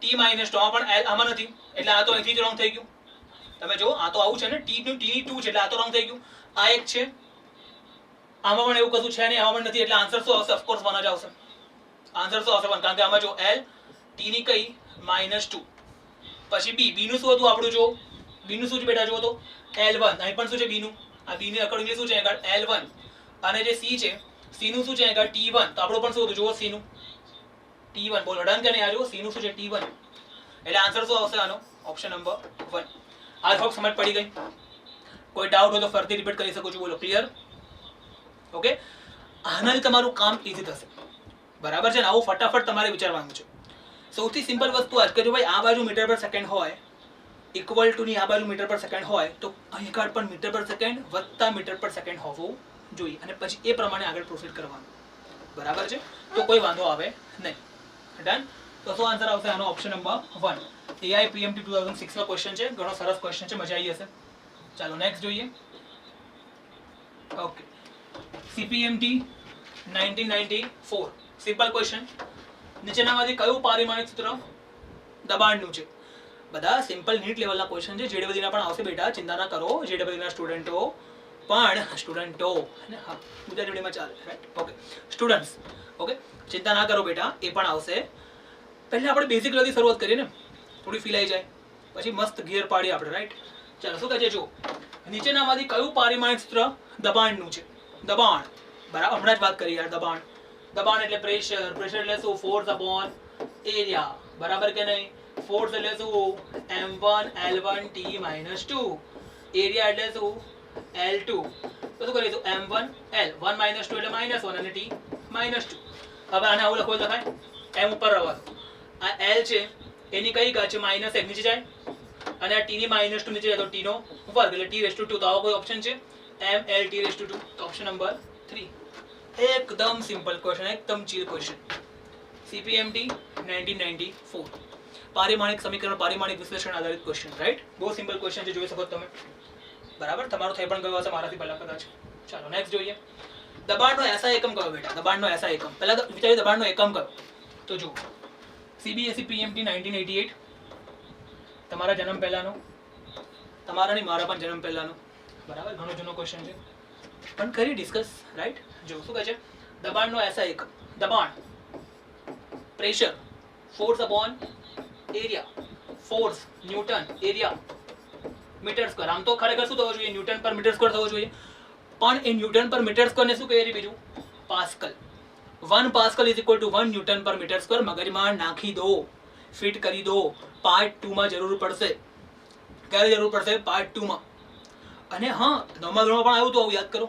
T-2. આમાં નથી એટલે આ તો અહીંથી જ રોંગ થઈ ગયું. તમે જો આ તો આવું છે ને, T2 છે એટલે આ તો રોંગ થઈ ગયું. આ એક છે, આમાં પણ એવું કશું છે નહીં, આમાં પણ નથી એટલે આન્સર શું આવશે? ઓફકોર્સ 1 જ આવશે. આન્સર શું આવશે? 1. કારણ કે આમાં જો L T ની કઈ -2. પછી b નું શું હતું આપણું? જો b નું શું છે બેટા? જો તો L1. અહીં પણ શું છે? b નું. આ b ની અકોર્ડિંગલી શું છે આગળ? L1. અને જે c છે c નું શું છે આગળ? T1. તો આપણું પણ શું હતું? જુઓ c નું T1. બોલો ડન કે નહીં? આ જુઓ c નું શું છે? T1. એટલે આન્સર શું આવશે આનો? Option number 1. આ થોડુંક સમજ પડી ગઈ? કોઈ ડાઉટ હોય તો ફરીથી રિપીટ કરી શકો છો. બોલો ક્લિયર? ઓકે, આનાથી તમારું કામ ઈઝી થશે. બરાબર છે ને? આવું ફટાફટ તમારે વિચારવાનું છે. સૌથી સિમ્પલ વસ્તુ આ જ કે જો ભાઈ આ બાજુ મીટર પર સેકન્ડ હોય ઇક્વલ ટુ ની આ બાજુ મીટર પર સેકન્ડ હોય તો અહીં આગળ પણ મીટર પર સેકન્ડ વત્તા મીટર પર સેકન્ડ હોવું જોઈએ અને પછી એ પ્રમાણે આગળ પ્રોસીડ કરવાનું. બરાબર છે? તો કોઈ વાંધો આવે નહીં. ડન? તો શું આન્સર આવશે આનો? Option number 1. AI PMT 2006 નો ક્વેશ્ચન છે. ઘણો સરસ ક્વેશ્ચન છે, મજા આવી હશે. ચાલો નેક્સ્ટ જોઈએ. Okay, CPMT 1994 simple question. નીચેનામાંથી કયું પારિમાણિક સૂત્ર દબાણનું છે? બધા સિમ્પલ નીટ લેવલના ક્વેશ્ચન છે. JEE ના પણ આવશે બેટા, ચિંતા ના કરો. JEE ના સ્ટુડન્ટો અને હા ગુજરાતી મીડિયમમાં ચાલે, રાઈટ? ઓકે સ્ટુડન્ટ્સ, ઓકે ચિંતા ના કરો બેટા, એ પણ આવશે. પહેલા આપણે બેઝિક લેવલથી શરૂઆત કરીએ ને, થોડી ફીલ આવી જાય, પછી મસ્ત ગિયર પાડીએ આપણે, રાઈટ? ચાલો શું કહે છે? જો નીચેનામાંથી કયું પારિમાણિક સૂત્ર દબાણનું છે? દબાણ, બરાબર, હમણાં જ વાત કરી યાર. દબાણ એટલે પ્રેશર. પ્રેશર એટલે શું? Force upon area. બરાબર કે નહીં? ફોર્સ એટલે શું? m1 L1 T-2. એરિયા એટલે શું? L2. તો શું કરીશું? m1 L 1 - 2 એટલે -1 અને T -2. હવે આને આવું લખો લખાય? m ઉપર રહેવા દો. આ L છે એની કઈ ઘાત છે? -1 નીચે જાય અને આ T ની -2 નીચે જાય તો T નો વર્ગ એટલે T⁻². તો આવો કોઈ ઓપ્શન છે? mL T⁻². તો ઓપ્શન નંબર 3. એકદમ સિમ્પલ ક્વેશ્ચન, એકદમ ચીલ ક્વેશ્ચન. CPMT 1994 પારિમાણિક સમીકરણ, પારિમાણિક વિશ્લેષણ આધારિત ક્વેશ્ચન, રાઈટ? બહુ સિમ્પલ ક્વેશ્ચન છે, જોઈ શકો તમે. બરાબર, તમારું થઈ પણ ગયું હશે મારાથી પહેલા કદાચ. ચાલો નેક્સ્ટ જોઈએ. દબાણનો એસઆઈ એકમ કયો બેટા? દબાણનો એસઆઈ એકમ પહેલા તો વિચારીએ દબાણનો એકમ કયો. તો જુઓ CBSE PMT 1988 તમારા જન્મ પહેલાનો, તમારા નહીં મારા પણ જન્મ પહેલાનો. બરાબર, ઘણો જૂનો ક્વેશ્ચન છે પણ કરી ડિસ્કસ, રાઈટ? જો શું કહે છે? દબાણનો એસઆઈ એકમ. દબાણ, pressure, force upon area. Force newton, area metre square. આમ તો ખરેખર શું થવું જોઈએ? ન્યૂટન પર મીટર સ્ક્વેર થવું જોઈએ, પણ એ ન્યૂટન પર મીટર સ્ક્વેર ને શું કહીએ છીએ? બીજું pascal. 1 pascal is equal to 1 newton પર મીટર સ્ક્વેર. મગજમાં નાખી દો, ફિટ કરી દો, પાર્ટ 2 માં જરૂર પડશે. ક્યારે જરૂર પડશે? પાર્ટ 2 માં. અને હા, 9મા ધોરણમાં પણ આવ્યું તો આવું યાદ કરો.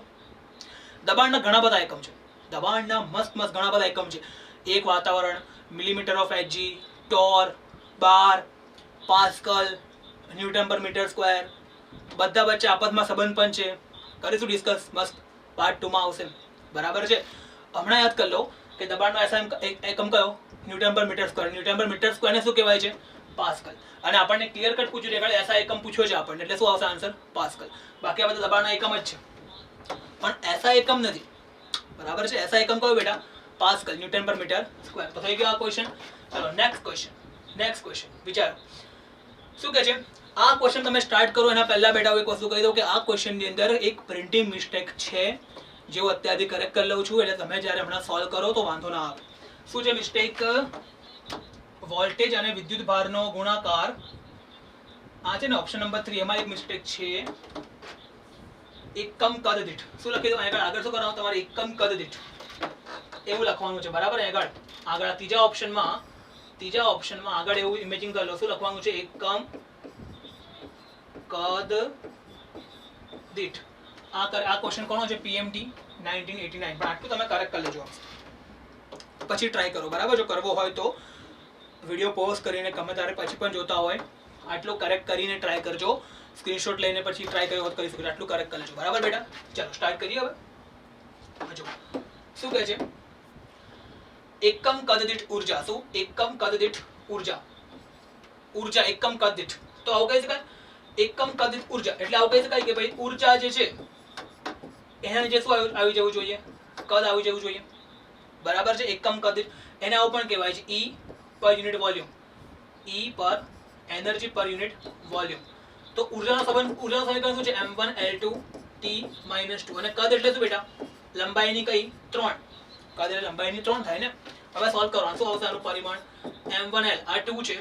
દબાણના ઘણા બધા એકમ છે, દબાણના મસ્ત ઘણા બધા એકમ છે. એક વાતાવરણ, millimetre of Hg, ટોર, bar, pascal, newton પર મીટર સ્ક્વેર, બધા વચ્ચે આપસમાં સંબંધ પણ છે. કરીશું ડિસ્કસ, મસ્ત પાર્ટ 2 માં આવશે. બરાબર છે. હમણાં યાદ કરી લો કે દબાણનો એકમ કયો? ન્યૂટન પર મીટર સ્ક્વેર. ન્યૂટન પર મીટર સ્ક્વેરને શું કહેવાય છે? પાસ્કલ. અને આપણને ક્લિયર કટ પૂછ્યું છે કે એસઆઈ એકમ પૂછ્યો છે આપણને, એટલે શું આવશે આન્સર? પાસ્કલ. બાકી આ બધા દબાણના એકમ જ છે, પણ એસઆઈ એકમ નથી. બરાબર છે. એસઆઈ એકમ કયો બેટા? પાસ્કલ, ન્યૂટન પર મીટર સ્ક્વેર. તો થઈ ગયો આ ક્વેશ્ચન. ચલો નેક્સ્ટ ક્વેશ્ચન વિચારો શું કહે છે. આ ક્વેશ્ચન તમે સ્ટાર્ટ કરો એના પહેલા બેટા એક વસ્તુ કહી દઉં કે આ ક્વેશ્ચન ની અંદર એક પ્રિન્ટિંગ મિસ્ટેક છે, જેવું અત્યારથી કરેક્ટ કરી લઉં છું, એટલે તમે જ્યારે હમણાં સોલ્વ કરો તો વાંધો ના આવે. શું છે મિસ્ટેક? વોલ્ટેજ અને વિદ્યુત ભારનો ગુણાકાર. આ છે ને ઓપ્શન નંબર 3, એમાં એક મિસ્ટેક છે. એકમ કદ દીઠ. શું લખી દો આગળ? શું કરવાનું તમારે? એકમ કદ દીઠ એવું લખવાનું છે. બરાબર. આગળ ત્રીજા ઓપ્શનમાં આગળ એવું ઇમેજિન કરી લો. શું લખવાનું છે? એકમ કદ દીઠ. આ ક્વેશ્ચન કોનો છે? PMT 1989. પણ આટલું તમે કરેક્ટ કરી લેજો, પછી ટ્રાય કરો. બરાબર. જો કરવો હોય તો વિડીયો પોઝ કરીને ગમે ત્યારે પછી પણ જોતા હોય, આટલું કરેક્ટ કરીને ટ્રાય કરજો. સ્ક્રીનશોટ લઈને પછી ટ્રાય કર્યો હોત કરી શકો. આટલું કરેક્ટ કરી લેજો. બરાબર બેટા. ચાલો સ્ટાર્ટ કરીએ હવે. જો શું કહે છે? એકમ કદ દીઠ ઉર્જા. શું? એકમ કદ દીઠ ઉર્જા. ઉર્જા એકમ કદ દીઠ. તો આવું કહી શકાય એકમ કદ દીઠ ઉર્જા. એટલે આવું કહી શકાય કે ભાઈ ઉર્જા જે છે એના નીચે શું આવી જવું જોઈએ? કદ આવી જવું જોઈએ. બરાબર છે. એકમ કદ દીઠ એને આવું પણ કહેવાય છે E પર યુનિટ વોલ્યુમ. E પર એનર્જી પર યુનિટ વોલ્યુમ. તો ઉર્જાનો સમીકરણ શું છે? m1l2 t - 2. અને કદ એટલે શું બેટા? લંબાઈની કઈ? 3. કદ એટલે લંબાઈની 3 થાય ને. હવે સોલ્વ કરવાનું. શું આવશે આનું પરિમાણ? m1l આ 2 છે,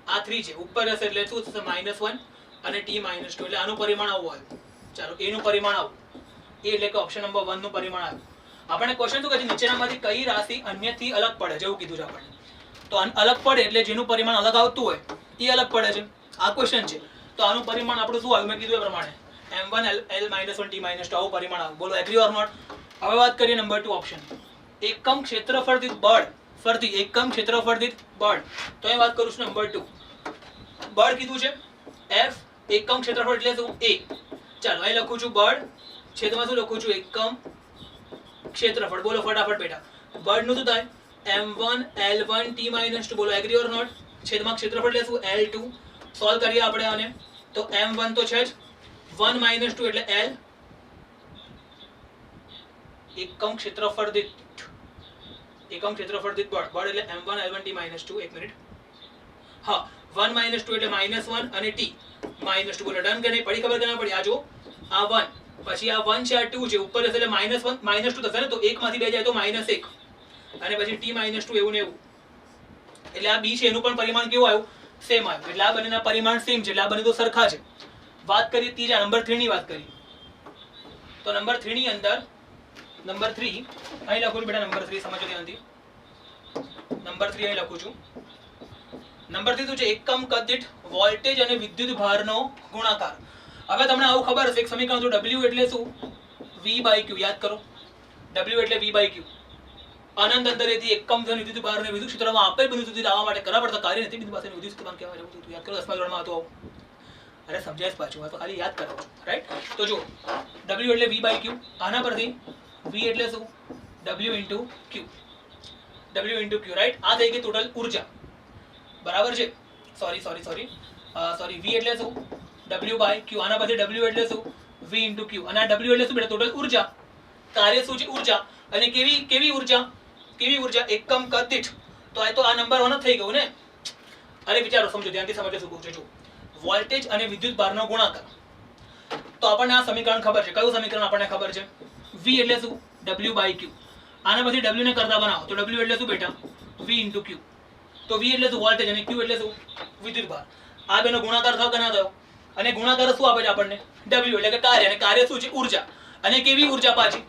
આ 3 છે, ઉપર હશે એટલે શું થશે? -1 અને t - 2. એટલે આનું પરિમાણ આવું આવ્યું. ચાલો a નું પરિમાણ આવું. એ એટલે કે ઓપ્શન નંબર 1 નું પરિમાણ આવ્યું. આપણે ક્વેશ્ચન શું કહે છે? નીચેનામાંથી કઈ રાશિ અન્યથી અલગ પડે છે એવું કીધું છે આપણને. તો અલગ પડે એટલે જેનું પરિમાણ અલગ આવતું હોય એ અલગ પડે છે. આ ક્વેશ્ચન છે. તો આનું પરિમાણ આપણું શું આવ્યું? મેં કીધું એ પ્રમાણે m1l -1 t - 2 આવું પરિમાણ આવ્યું. બોલો એગ્રી ઓર નોટ? હવે વાત કરીએ નંબર 2 ઓપ્શન. એકમ ક્ષેત્રફળ દીઠ બળ. ફરતી એકમ ક્ષેત્રફળ દીઠ બળ. તો અહીં વાત કરું છું નંબર 2. બળ કીધું છે F. એકમ ક્ષેત્રફળ એટલે શું? A. ચાલો અહીં લખું છું બળ, છેદમાં શું લખું છું? એકમ ક્ષેત્રફળ. બોલો ફટાફટ બેટા. બળનું શું થાય? m1l1 t - 2. બોલો એગ્રી ઓર નોટ? છેદમાં ક્ષેત્રફળ એટલે શું? L2. સોલ્વ કરીએ આપણે આને. તો m1 તો છે જ, 1 - 2 એટલે L. એકમ ક્ષેત્રફળ દીઠ બળ. બળ એટલે m1l1 t - 2. એક મિનિટ. હા, 1 - 2 એટલે -1 અને t - 2. બોલો ડન કે નહીં? પડી ખબર કે ના પડી? આ જો આ 1 પછી આ 1 છે, આ 2 છે, ઉપર હશે એટલે -1 -2 થશે ને. તો 1 માંથી 2 જાય તો -1 અને પછી t - 2 એવું ને એવું. એટલે આ b છે એનું પણ પરિમાણ કેવું આવ્યું? સેમ આવ્યું. એટલે આ બંનેના પરિમાણ સેમ છે, એટલે આ બંને તો સરખા છે. વાત કરીએ ત્રીજા નંબર 3 ની વાત કરીએ. તો નંબર 3 ની અંદર નંબર 3 અહીં લખું છું બેટા. નંબર 3 સમજો ધ્યાનથી. નંબર 3 અહીં લખું છું. નંબર 3 શું છે? એકમ કદ દીઠ વોલ્ટેજ અને વિદ્યુત ભારનો ગુણાકાર. હવે તમને આવું ખબર હશે એક સમીકરણ છે W એટલે શું? V/Q. યાદ કરો. W એટલે V/Q. અનંત અંતરેથી એકમ ધન વિદ્યુત ભારને વિદ્યુત ક્ષેત્રમાં આપેલ બિંદુ સુધી લાવવા માટે કરવા પડતા કાર્ય નથી. બિંદુ પાસે વિદ્યુત ક્ષેત્રફળ કહેવાય. એવું યાદ કરો. 10મા ધોરણમાં હતું આવું. અરે સમજાય પાછું, તો ખાલી યાદ કરો. રાઈટ. તો જો W એટલે V/Q. આના પરથી V એટલે શું? W into Q. રાઈટ. આ થઈ ગઈ ટોટલ ઉર્જા. બરાબર છે. સોરી V એટલે શું? W/Q. આના પછી W એટલે શું? V into Q. અને આ W એટલે શું બેટા? ટોટલ ઉર્જા. કાર્ય શું છે? ઉર્જા. અને કેવી ઉર્જા? એકમ કદ દીઠ. તો આ નંબર 1 જ થઈ ગયું ને. અરે વિચારો, સમજો, ધ્યાનથી સમજો શું કહું છું. જો વોલ્ટેજ અને વિદ્યુત ભારનો ગુણાકાર. તો આપણને આ સમીકરણ ખબર છે. કયું સમીકરણ આપણને ખબર છે? V એટલે શું? W/Q. આના પછી W ને કરતા બનાવો તો W એટલે શું બેટા? V into Q. તો V એટલે શું? વોલ્ટેજ અને Q એટલે શું? વિદ્યુત ભાર. આ બેનો ગુણાકાર થયો કે ના થયો? અને ગુણાકાર શું આપે છે આપણને? W એટલે કે કાર્ય. અને કાર્ય શું છે? ઉર્જા. અને કેવી ઉર્જા પાછી?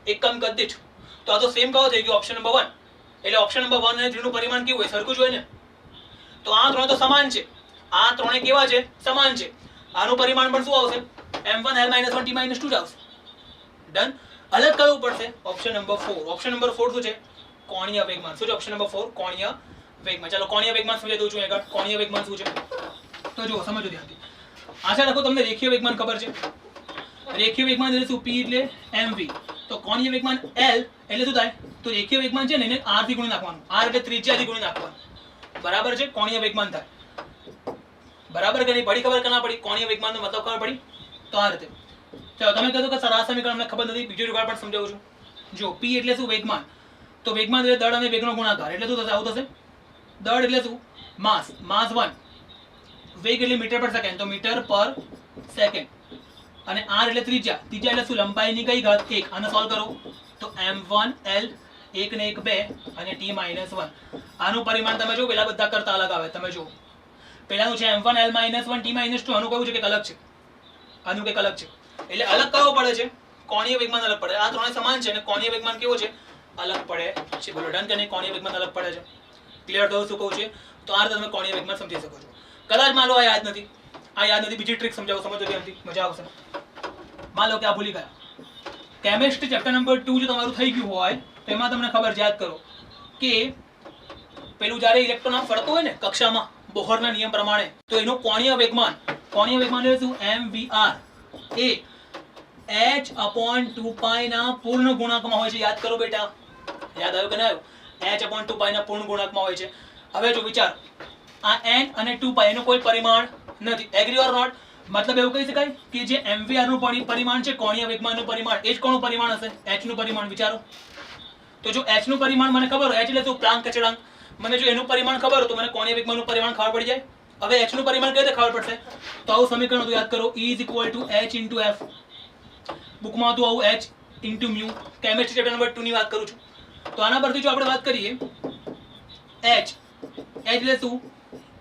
એકમ કદ દીઠ. તો આ તો સેમ કયો થઈ ગયો? Option number 1. એટલે ઓપ્શન નંબર 1 અને 3 નું પરિમાણ કેવું હોય? સરખું જ હોય ને. તો આ ત્રણ તો સમાન છે. આ ત્રણે કેવા છે? સમાન છે. આનું પરિમાણ પણ શું આવશે? m1 l - 1 t - 2 જ આવશે. ડન. અલગ કરવું પડશે. Option number 4. ઓપ્શન નંબર 4 શું છે? કોણીય વેગમાન. શું છે ઓપ્શન નંબર 4? કોણીય વેગમાન. ચાલો કોણીય વેગમાન સમજાવી દઉં છું આગળ. કોણીય વેગમાન શું છે તો જુઓ, સમજો ધ્યાનથી. આશા રાખો તમને રેખીય વેગમાન ખબર છે. રેખીય વેગમાન એટલે શું? p એટલે mv. તો કોણીય વેગમાન l એટલે શું થાય? તો રેખીય વેગમાન છે ને એને r થી ગુણી નાખવાનું. r એટલે ત્રિજ્યાથી ગુણી નાખવાનું. બરાબર છે? કોણીય વેગમાન થાય. બરાબર કે નહીં? પડી ખબર કે ના પડી? કોણીય વેગમાનનો મતલબ ખબર પડી? તો આ રીતે. ચાલો તમે કહો કે સર આ સમીકરણ અમને ખબર નથી, બીજો જુગાડ પણ સમજાવું છું. જો p એટલે શું? વેગમાન. તો વેગમાન એટલે દળ અને વેગનો ગુણાકાર. એટલે શું થશે? આવું થશે. દળ એટલે શું? માસ. માસ 1. વેગ એટલે મીટર પર સેકન્ડ. તો મીટર પર સેકન્ડ. અને r એટલે ત્રિજ્યા. ત્રિજ્યા એટલે શું? લંબાઈની કઈ ઘાત? 1. આને સોલ્વ કરો તો m1 l 1 ને 1 2 અને t - 1. આનું પરિમાણ તમે જો પેલા બધા કરતા અલગ આવે. તમે જો પેલાનું છે m1 l - 1 t - 2. આનું કયું છે કે અલગ છે? આનું કંઈક અલગ છે. એટલે અલગ કયો પડે છે? કોણીય વેગમાન અલગ પડે. આ ત્રણે સમાન છે અને કોણીય વેગમાન કેવો છે? અલગ પડે છે. બોલો ડન કે નહીં? કોણીય વેગમાન અલગ પડે છે. ક્લિયર થયું શું કહું છે? તો આ રીતે તમે કોણીય વેગમાન સમજી શકો છો. કદાચ માન લો આ યાદ નથી, બીજી ટ્રીક સમજાવો, સમજો ધ્યાનથી, મજા આવશે. માન લો કે આ ભૂલી ગયા. કેમિસ્ટ્રી ચેપ્ટર નંબર 2 જો તમારું થઈ ગયું હોય તો એમાં તમને ખબર છે, યાદ કરો કે પેલું જ્યારે ઇલેક્ટ્રોન આમ ફરતો હોય ને કક્ષામાં બોહરના નિયમ પ્રમાણે, તો એનું કોણીય વેગમાન એટલે શું? mvr એ h/2π ના પૂર્ણ ગુણાંકમાં હોય છે. યાદ કરો બેટા. યાદ આવ્યું કે ના આવ્યું? h/2π ના પૂર્ણ ગુણાંકમાં હોય છે. હવે જો વિચાર, આ n અને 2π એનું કોઈ પરિમાણ નથી. Agree or not? મતલબ એવું કહી શકાય કે જે mvr નું પરિમાણ છે, કોણીય વેગમાનનું પરિમાણ, એ જ કોનું પરિમાણ હશે? h નું પરિમાણ. વિચારો તો જો h નું પરિમાણ મને ખબર હોય, h એટલે શું? પ્લાન્ક અચળાંક. મને જો એનું પરિમાણ ખબર હોય તો મને કોણીય વેગમાનનું પરિમાણ ખબર પડી જાય. હવે h નું પરિમાણ કઈ રીતે ખબર પડશે? તો આવું સમીકરણ હતું, યાદ કરો. E = h * f. બુકમાં હતું આવું, h * μ. કેમિસ્ટ્રી ચેપ્ટર નંબર 2 ની વાત કરું છું. તો આના પરથી જો આપણે વાત કરીએ, h એટલે શું?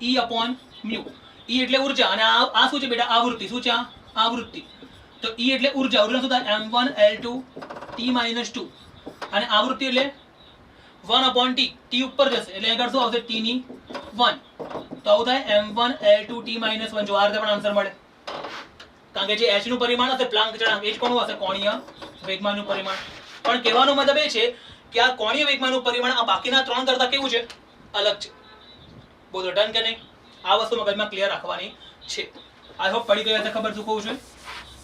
E/μ. E એટલે ઉર્જા અને આ શું છે બેટા? આવૃત્તિ. શું છે આ? આવૃત્તિ. તો E એટલે ઉર્જા. ઉર્જા શું થાય? m1 l2 t - 2. અને આવૃત્તિ એટલે 1/t. t ઉપર જશે એટલે આગળ શું આવશે? t ની 1. તો આવું થાય m1 l2 t - 1. જો આ રીતે પણ આન્સર મળે. કારણ કે જે h નું પરિમાણ હશે, પ્લાન્ક અચળાંક, એ જ કોનું હશે? કોણીય વેગમાનનું પરિમાણ. પણ કહેવાનો મતલબ એ છે કે આ કોણીય વેગમાનનું પરિમાણ આ બાકીના 3 કરતા કેવું છે? અલગ છે. બોલો ડન કે નહીં? આ વસ્તુ મગજમાં ક્લિયર રાખવાની છે. આઈ હોપ પડી ગઈ હશે ખબર શું કહું છું.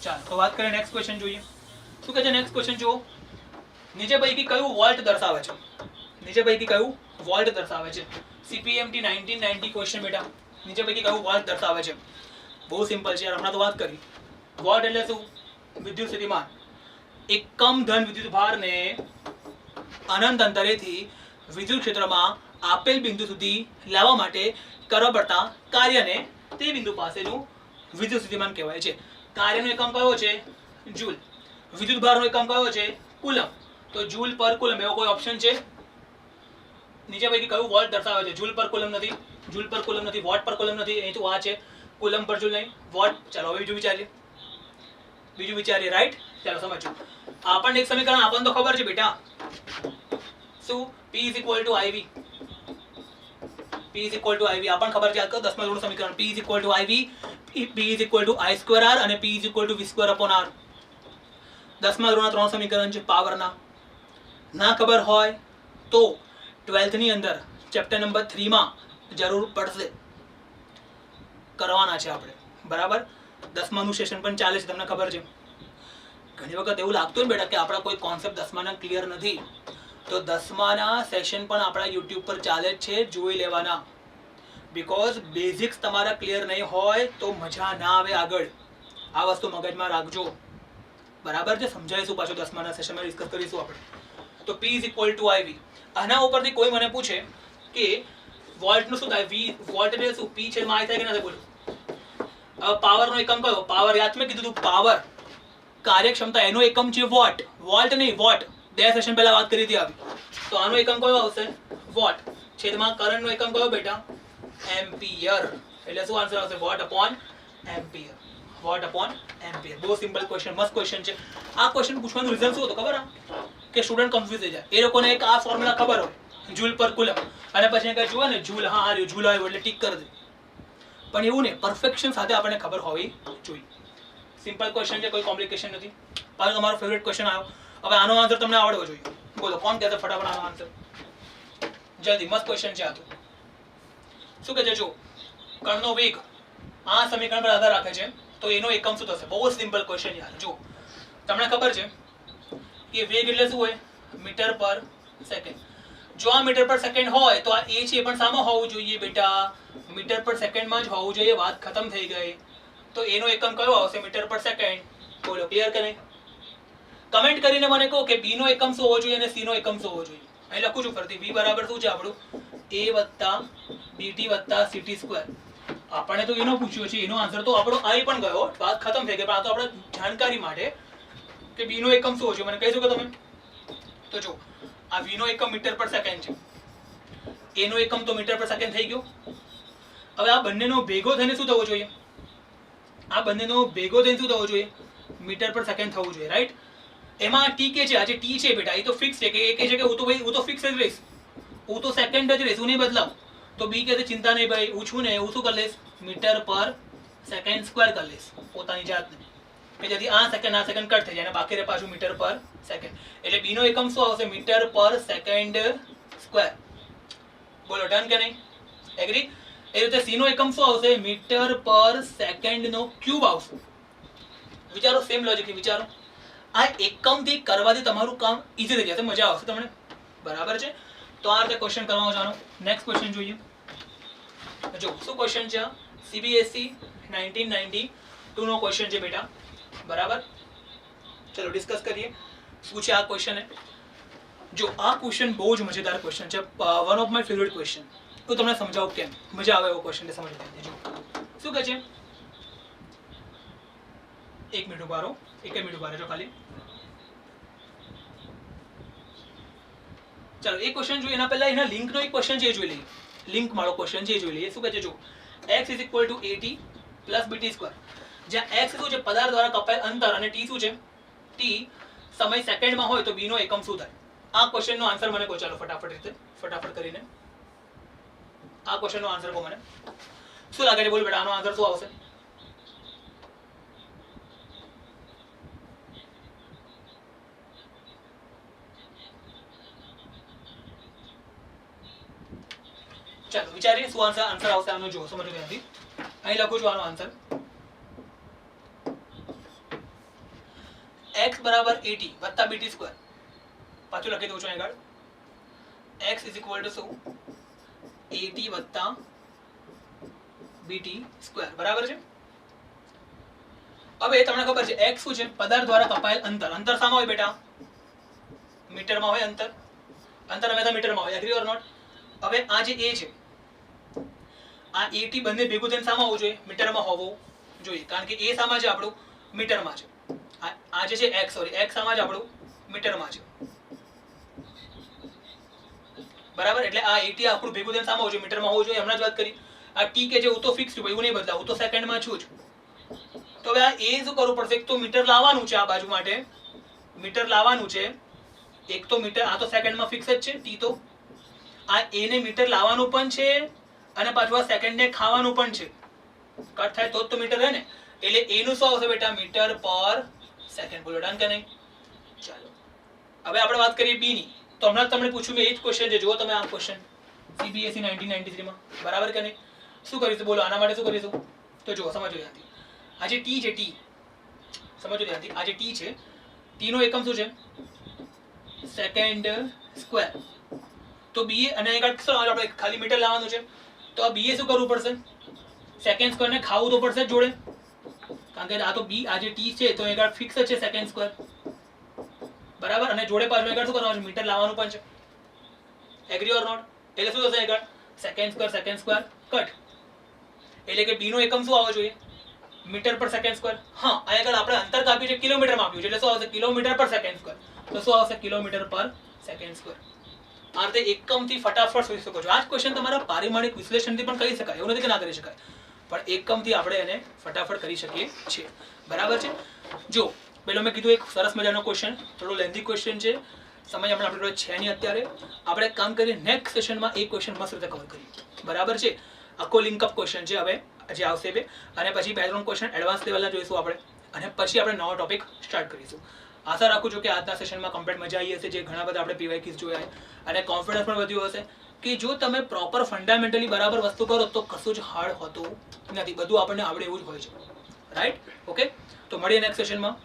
ચાલો તો વાત કરીએ, નેક્સ્ટ ક્વેશ્ચન જોઈએ. શું કહે છે નેક્સ્ટ ક્વેશ્ચન? જુઓ, નીચે પૈકી કયું વોલ્ટ દર્શાવે છે? નીચે પૈકી કયું વોલ્ટ દર્શાવે છે? CPMT 1990 ક્વેશ્ચન બેટા. નીચે પૈકી કયું વોલ્ટ દર્શાવે છે? બહુ સિમ્પલ છે યાર, હમણાં તો વાત કરી. વોલ્ટ એટલે શું? વિદ્યુત સ્થિતિમાન. એકમ ધન વિદ્યુત ભારને અનંત અંતરેથી વિદ્યુત ક્ષેત્રમાં આપેલ બિંદુ સુધી લાવવા માટે કરવા પડતા કાર્યને તે બિંદુ પાસેનું વિદ્યુત સ્થિતિમાન કહેવાય છે. કાર્યનો એકમ કયો છે? જૂલ. વિદ્યુત ભારનો એકમ કયો છે? કુલમ. તો જૂલ પર કુલમ એવો કોઈ ઓપ્શન છે? નીચે પૈકી કયું વોલ્ટ દર્શાવે છે? જૂલ પર કુલમ નથી, જૂલ પર કુલમ નથી, વોટ પર કુલમ નથી. અહીં તો આ છે કુલમ પર જૂલ નહીં, વોટ. ચાલો હવે બીજું વિચારીએ. રાઈટ? ચાલો સમજો. આપણને એક સમીકરણ આપણને તો ખબર છે બેટા. શું? P = IV. P = IV આપણને ખબર છે. આ 10મા ધોરણનું સમીકરણ. P = IV, P = I²R અને P = V²/R. 10મા ધોરણના 3 સમીકરણ છે પાવરના. ના ખબર હોય તો 12th ની અંદર ચેપ્ટર નંબર 3 માં જરૂર પડશે, કરવાના છે આપણે. બરાબર? 10માનું સેશન પણ ચાલે છે, તમને ખબર છે. ઘણી વખત એવું લાગતું ને બેટા કે આપણા કોઈ કોન્સેપ્ટ 10માના ક્લિયર નથી, તો 10માના સેશન પણ આપણા YouTube પર ચાલે જ છે, જોઈ લેવાના. બીકોઝ બેઝિક્સ તમારા ક્લિયર નહીં હોય તો મજા ના આવે આગળ. આ વસ્તુ મગજમાં રાખજો. બરાબર છે? સમજાવીશું પાછું 10માના સેશનમાં ડિસ્કસ કરીશું આપણે. તો P = IV. આના ઉપરથી કોઈ મને પૂછે કે વોલ્ટનું શું થાય? વોલ્ટ એટલે શું? P / I થાય કે ના થાય? બોલો. હવે પાવરનો એકમ કયો? પાવર. યાદ મેં કીધું હતું પાવર, કાર્યક્ષમતા, એનો એકમ છે વોટ. વોલ્ટ નહીં, વોટ. 2 સેશન પહેલા વાત કરી હતી આવી. તો આનો એકમ કયો આવશે? વોટ. છેદમાં કરંટનો એકમ કયો બેટા? એમ્પિયર. એટલે શું આન્સર આવશે? વોટ/એમ્પિયર. વોટ/એમ્પિયર. બહુ સિમ્પલ ક્વેશ્ચન, મસ્ત ક્વેશ્ચન છે. આ ક્વેશ્ચન પૂછવાનું રીઝન શું હતું ખબર? કે સ્ટુડન્ટ કન્ફ્યુઝ થઈ જાય. એ લોકોને એક આ ફોર્મ્યુલા ખબર હોય, જૂલ પર કુલમ, અને પછી કંઈ જુએ ને જૂલ, હા હાર્યું જૂલ આવ્યો એટલે ટીક કરી દે. પણ એવું નહીં, પરફેક્શન સાથે આપણને ખબર હોવી જોઈએ. સિમ્પલ ક્વેશ્ચન છે, કોઈ કોમ્પ્લિકેશન નથી. પાછો તમારો ફેવરેટ ક્વેશ્ચન આવ્યો. હવે આનો આન્સર તમને આવડવો જોઈએ. બોલો કોણ કહેશે ફટાફટ આનો આન્સર? જલ્દી, મસ્ત ક્વેશ્ચન છે આ તો. શું કહે છે? જો કણનો વેગ આ સમીકરણ પર આધાર રાખે છે તો એનો એકમ શું થશે? બહુ સિમ્પલ ક્વેશ્ચન યાર. જો તમને ખબર છે કે વેગ એટલે શું હોય? મીટર પર સેકન્ડ. જો આ મીટર પર સેકન્ડ હોય તો આ એ છે પણ સામો હોવું જોઈએ બેટા, મીટર પર સેકન્ડમાં જ હોવું જોઈએ. વાત ખતમ થઈ ગઈ. તો એનો એકમ કયો આવશે? મીટર પર સેકન્ડ. બોલો ક્લિયર કે નહીં? કમેન્ટ કરીને મને કહો કે બી નો એકમ શું હોવો જોઈએ અને સી નો એકમ શું હોવો જોઈએ. અહીં લખું છું ફરીથી. v બરાબર શું છે આપણું? a વત્તા bt વત્તા ct સ્ક્વેર. આપણે તો એનો પૂછ્યો છે, એનો આન્સર તો આપણો આવી પણ ગયો. વાત ખતમ થઈ ગઈ. પણ આ તો આપણે જાણકારી માટે કે બી નો એકમ શું હોવો જોઈએ મને કહી શકો તમે? તો જો આ v નો એકમ મીટર પર સેકન્ડ છે, a નો એકમ તો મીટર પર સેકન્ડ થઈ ગયો. હવે આ બંનેનો ભેગો થઈને શું થવો જોઈએ? આ બંનેનો ભેગો થઈને શું થવો જોઈએ? મીટર પર સેકન્ડ થવું જોઈએ, રાઈટ? એમાં ટી કે છે, આ જે ટી છે બેટા એ તો ફિક્સ છે કે એ કે છે કે હું તો ફિક્સ જ રહીશ, હું તો સેકન્ડ જ રહીશ, હું નહીં બદલાવ. તો બી કે ચિંતા નહીં ભાઈ, હું છું ને, હું શું કરી લઈશ? મીટર પર સેકન્ડ સ્ક્વેર કરી લઈશ પોતાની જાતને. કે જેથી આ સેકન્ડ કટ થઈ જાય અને બાકી રહે પાછું મીટર પર સેકન્ડ. એટલે બી નો એકમ શું આવશે? મીટર પર સેકન્ડ સ્ક્વેર. બોલો ડન કે નહીં? એગ્રી? એ રીતે સી નો એકમ શું આવશે? મીટર પર સેકન્ડ નો ક્યુબ આવશે. વિચારો, સેમ લોજિક વિચારો. આ એકમથી કરવાથી તમારું કામ ઈઝી થઈ જશે, મજા આવશે તમને. બરાબર છે? તો આ રીતે ક્વેશ્ચન કરવાનો જાણો. નેક્સ્ટ ક્વેશ્ચન જોઈએ. જો શું ક્વેશ્ચન છે? CBSE 1992 નો ક્વેશ્ચન છે બેટા. બરાબર, ચલો ડિસ્કસ કરીએ શું છે આ ક્વેશ્ચન. જો આ ક્વેશ્ચન બહુ જ મજેદાર ક્વેશ્ચન છે, one of my favourite question. હું તમને સમજાવું કેમ મજા આવે એવો ક્વેશ્ચન સમજવા. જો શું કહે છે? એક મિનિટ ઉભા રહો, એક મિનિટ ઉભા રહેજો ખાલી. ચાલો એક ક્વેશ્ચન જોઈએ. એના પહેલા એના લિંક નો એક ક્વેશ્ચન છે એ જોઈ લઈએ. લિંક વાળો ક્વેશ્ચન છે એ જોઈ લઈએ. શું કહે છે? જો x = at + bt². જ્યાં x શું છે? પદાર્થ દ્વારા કપાયેલ અંતર અને t શું છે? t સમય સેકન્ડમાં હોય તો b નો એકમ શું થાય? આ ક્વેશ્ચન નો આન્સર મને કહો. ચાલો ફટાફટ કરીને આ ક્વેશ્ચન નો આન્સર કહો મને. શું લાગે છે? બોલ બેટા, આનો આન્સર શું આવશે? ચાલો વિચારીએ શું આન્સર આવશે આનો. જો સમજો ત્યાંથી અહીં લખું છું આનો આન્સર. x બરાબર 80 વત્તા bt². પાછું લખી દઉં છું અહીં આગળ. x = શું? 80 વત્તા bt². બરાબર છે? હવે તમને ખબર છે x શું છે? પદાર્થ દ્વારા કપાયેલ અંતર. અંતર શામાં હોય બેટા? મીટરમાં હોય. અંતર હંમેશા મીટરમાં હોય. Agree or not? હવે આ જે a છે, આ 80 બંને ભેગું થઈને શામાં હોવું જોઈએ? મીટરમાં હોવું જોઈએ. કારણ કે a શામાં છે? આપણું મીટરમાં છે. આ જે છે x, x શામાં છે? આપણું મીટરમાં છે. બરાબર? એટલે આ 80 આપણું ભેગું થઈને શામાં હોવું જોઈએ? મીટરમાં હોવું જોઈએ. હમણાં જ વાત કરી. આ t કે છે હું તો ફિક્સ છું ભાઈ, હું નહીં બદલાવ, હું તો સેકન્ડમાં છું જ. તો હવે આ a શું કરવું પડશે? એક તો મીટર લાવવાનું છે આ બાજુ માટે, મીટર લાવવાનું છે એક તો મીટર. આ તો સેકન્ડમાં ફિક્સ જ છે t. તો આ a ને મીટર લાવવાનું પણ છે અને પાછું આ સેકન્ડ ને ખાવાનું પણ છે. કટ થાય તો જ તો મીટર રહે ને. એટલે a નું શું આવશે બેટા? મીટર પર સેકન્ડ. બોલો ડન કે નહીં? ચાલો હવે આપણે વાત કરીએ b ની. તો હમણાં તમને પૂછ્યું મેં એ જ ક્વેશ્ચન છે. જુઓ તમે આ ક્વેશ્ચન CBSE 1993 માં. બરાબર કે નહીં? શું કરીશું? બોલો આના માટે શું કરીશું? તો જુઓ સમજો ત્યાંથી. આ જે t છે, t સમજો ત્યાંથી. આ જે t છે, t નો એકમ શું છે? Second square. તો ba અને આપણે ખાલી મીટર લાવવાનું છે તો આ ba શું કરવું પડશે? સેકન્ડ સ્ક્વેર ને ખાવું તો પડશે જોડે, કારણ કે આ તો b, આ જે t છે તો અહીંયા ફિક્સ છે સેકન્ડ સ્ક્વેર. બરાબર? અને જોડે પાછું અહીંયા શું કરવાનું છે? મીટર લાવવાનું પણ છે. Agree or not? એટલે શું થશે? અહીંયા સેકન્ડ સ્ક્વેર કટ. એટલે કે b નો એકમ શું આવવો જોઈએ? મીટર પર સેકન્ડ સ્ક્વેર. હા, અહીંયા આપણે અંતર કાપ્યું છે, કિલોમીટરમાં આપ્યું છે, એટલે શું આવશે? કિલોમીટર પર સેકન્ડ સ્ક્વેર. તો શું આવશે? કિલોમીટર પર સેકન્ડ સ્ક્વેર. આ રીતે એકમથી ફટાફટ શોધી શકો છો. આ જ ક્વેશ્ચન તમારા પારિમાણિક વિશ્લેષણથી પણ કરી શકાય, એવું નથી કે ના કરી શકાય, પણ એકમથી આપણે એને ફટાફટ કરી શકીએ છીએ. બરાબર છે? જો પેલો મેં કીધું એક સરસ મજાનો ક્વેશ્ચન, થોડો લેન્ધી ક્વેશ્ચન છે, સમય હમણાં આપણી જોડે છે નહીં અત્યારે. આપણે એક કામ કરીએ, નેક્સ્ટ સેશનમાં એક ક્વેશ્ચન મસ્ત રીતે કવર કરીએ. બરાબર છે? આખો લિંક અપ ક્વેશ્ચન છે. હવે જે આવશે બે, અને પછી 2-3 ક્વેશ્ચન એડવાન્સ લેવલના જોઈશું આપણે, અને પછી આપણે નવો ટોપિક સ્ટાર્ટ કરીશું. આશા રાખું છું કે આજના સેશનમાં કમ્પ્લીટ મજા આવી હશે, જે ઘણા બધા આપણે પીવાય ક્વિઝ જોયા અને કોન્ફિડન્સ પણ વધ્યું હશે કે જો તમે પ્રોપર ફંડામેન્ટલી બરાબર વસ્તુ કરો તો કશું જ હાર્ડ હોતું નથી, બધું આપણને આવડે એવું જ હોય છે, રાઈટ? ઓકે, તો મળીએ નેક્સ્ટ સેશનમાં.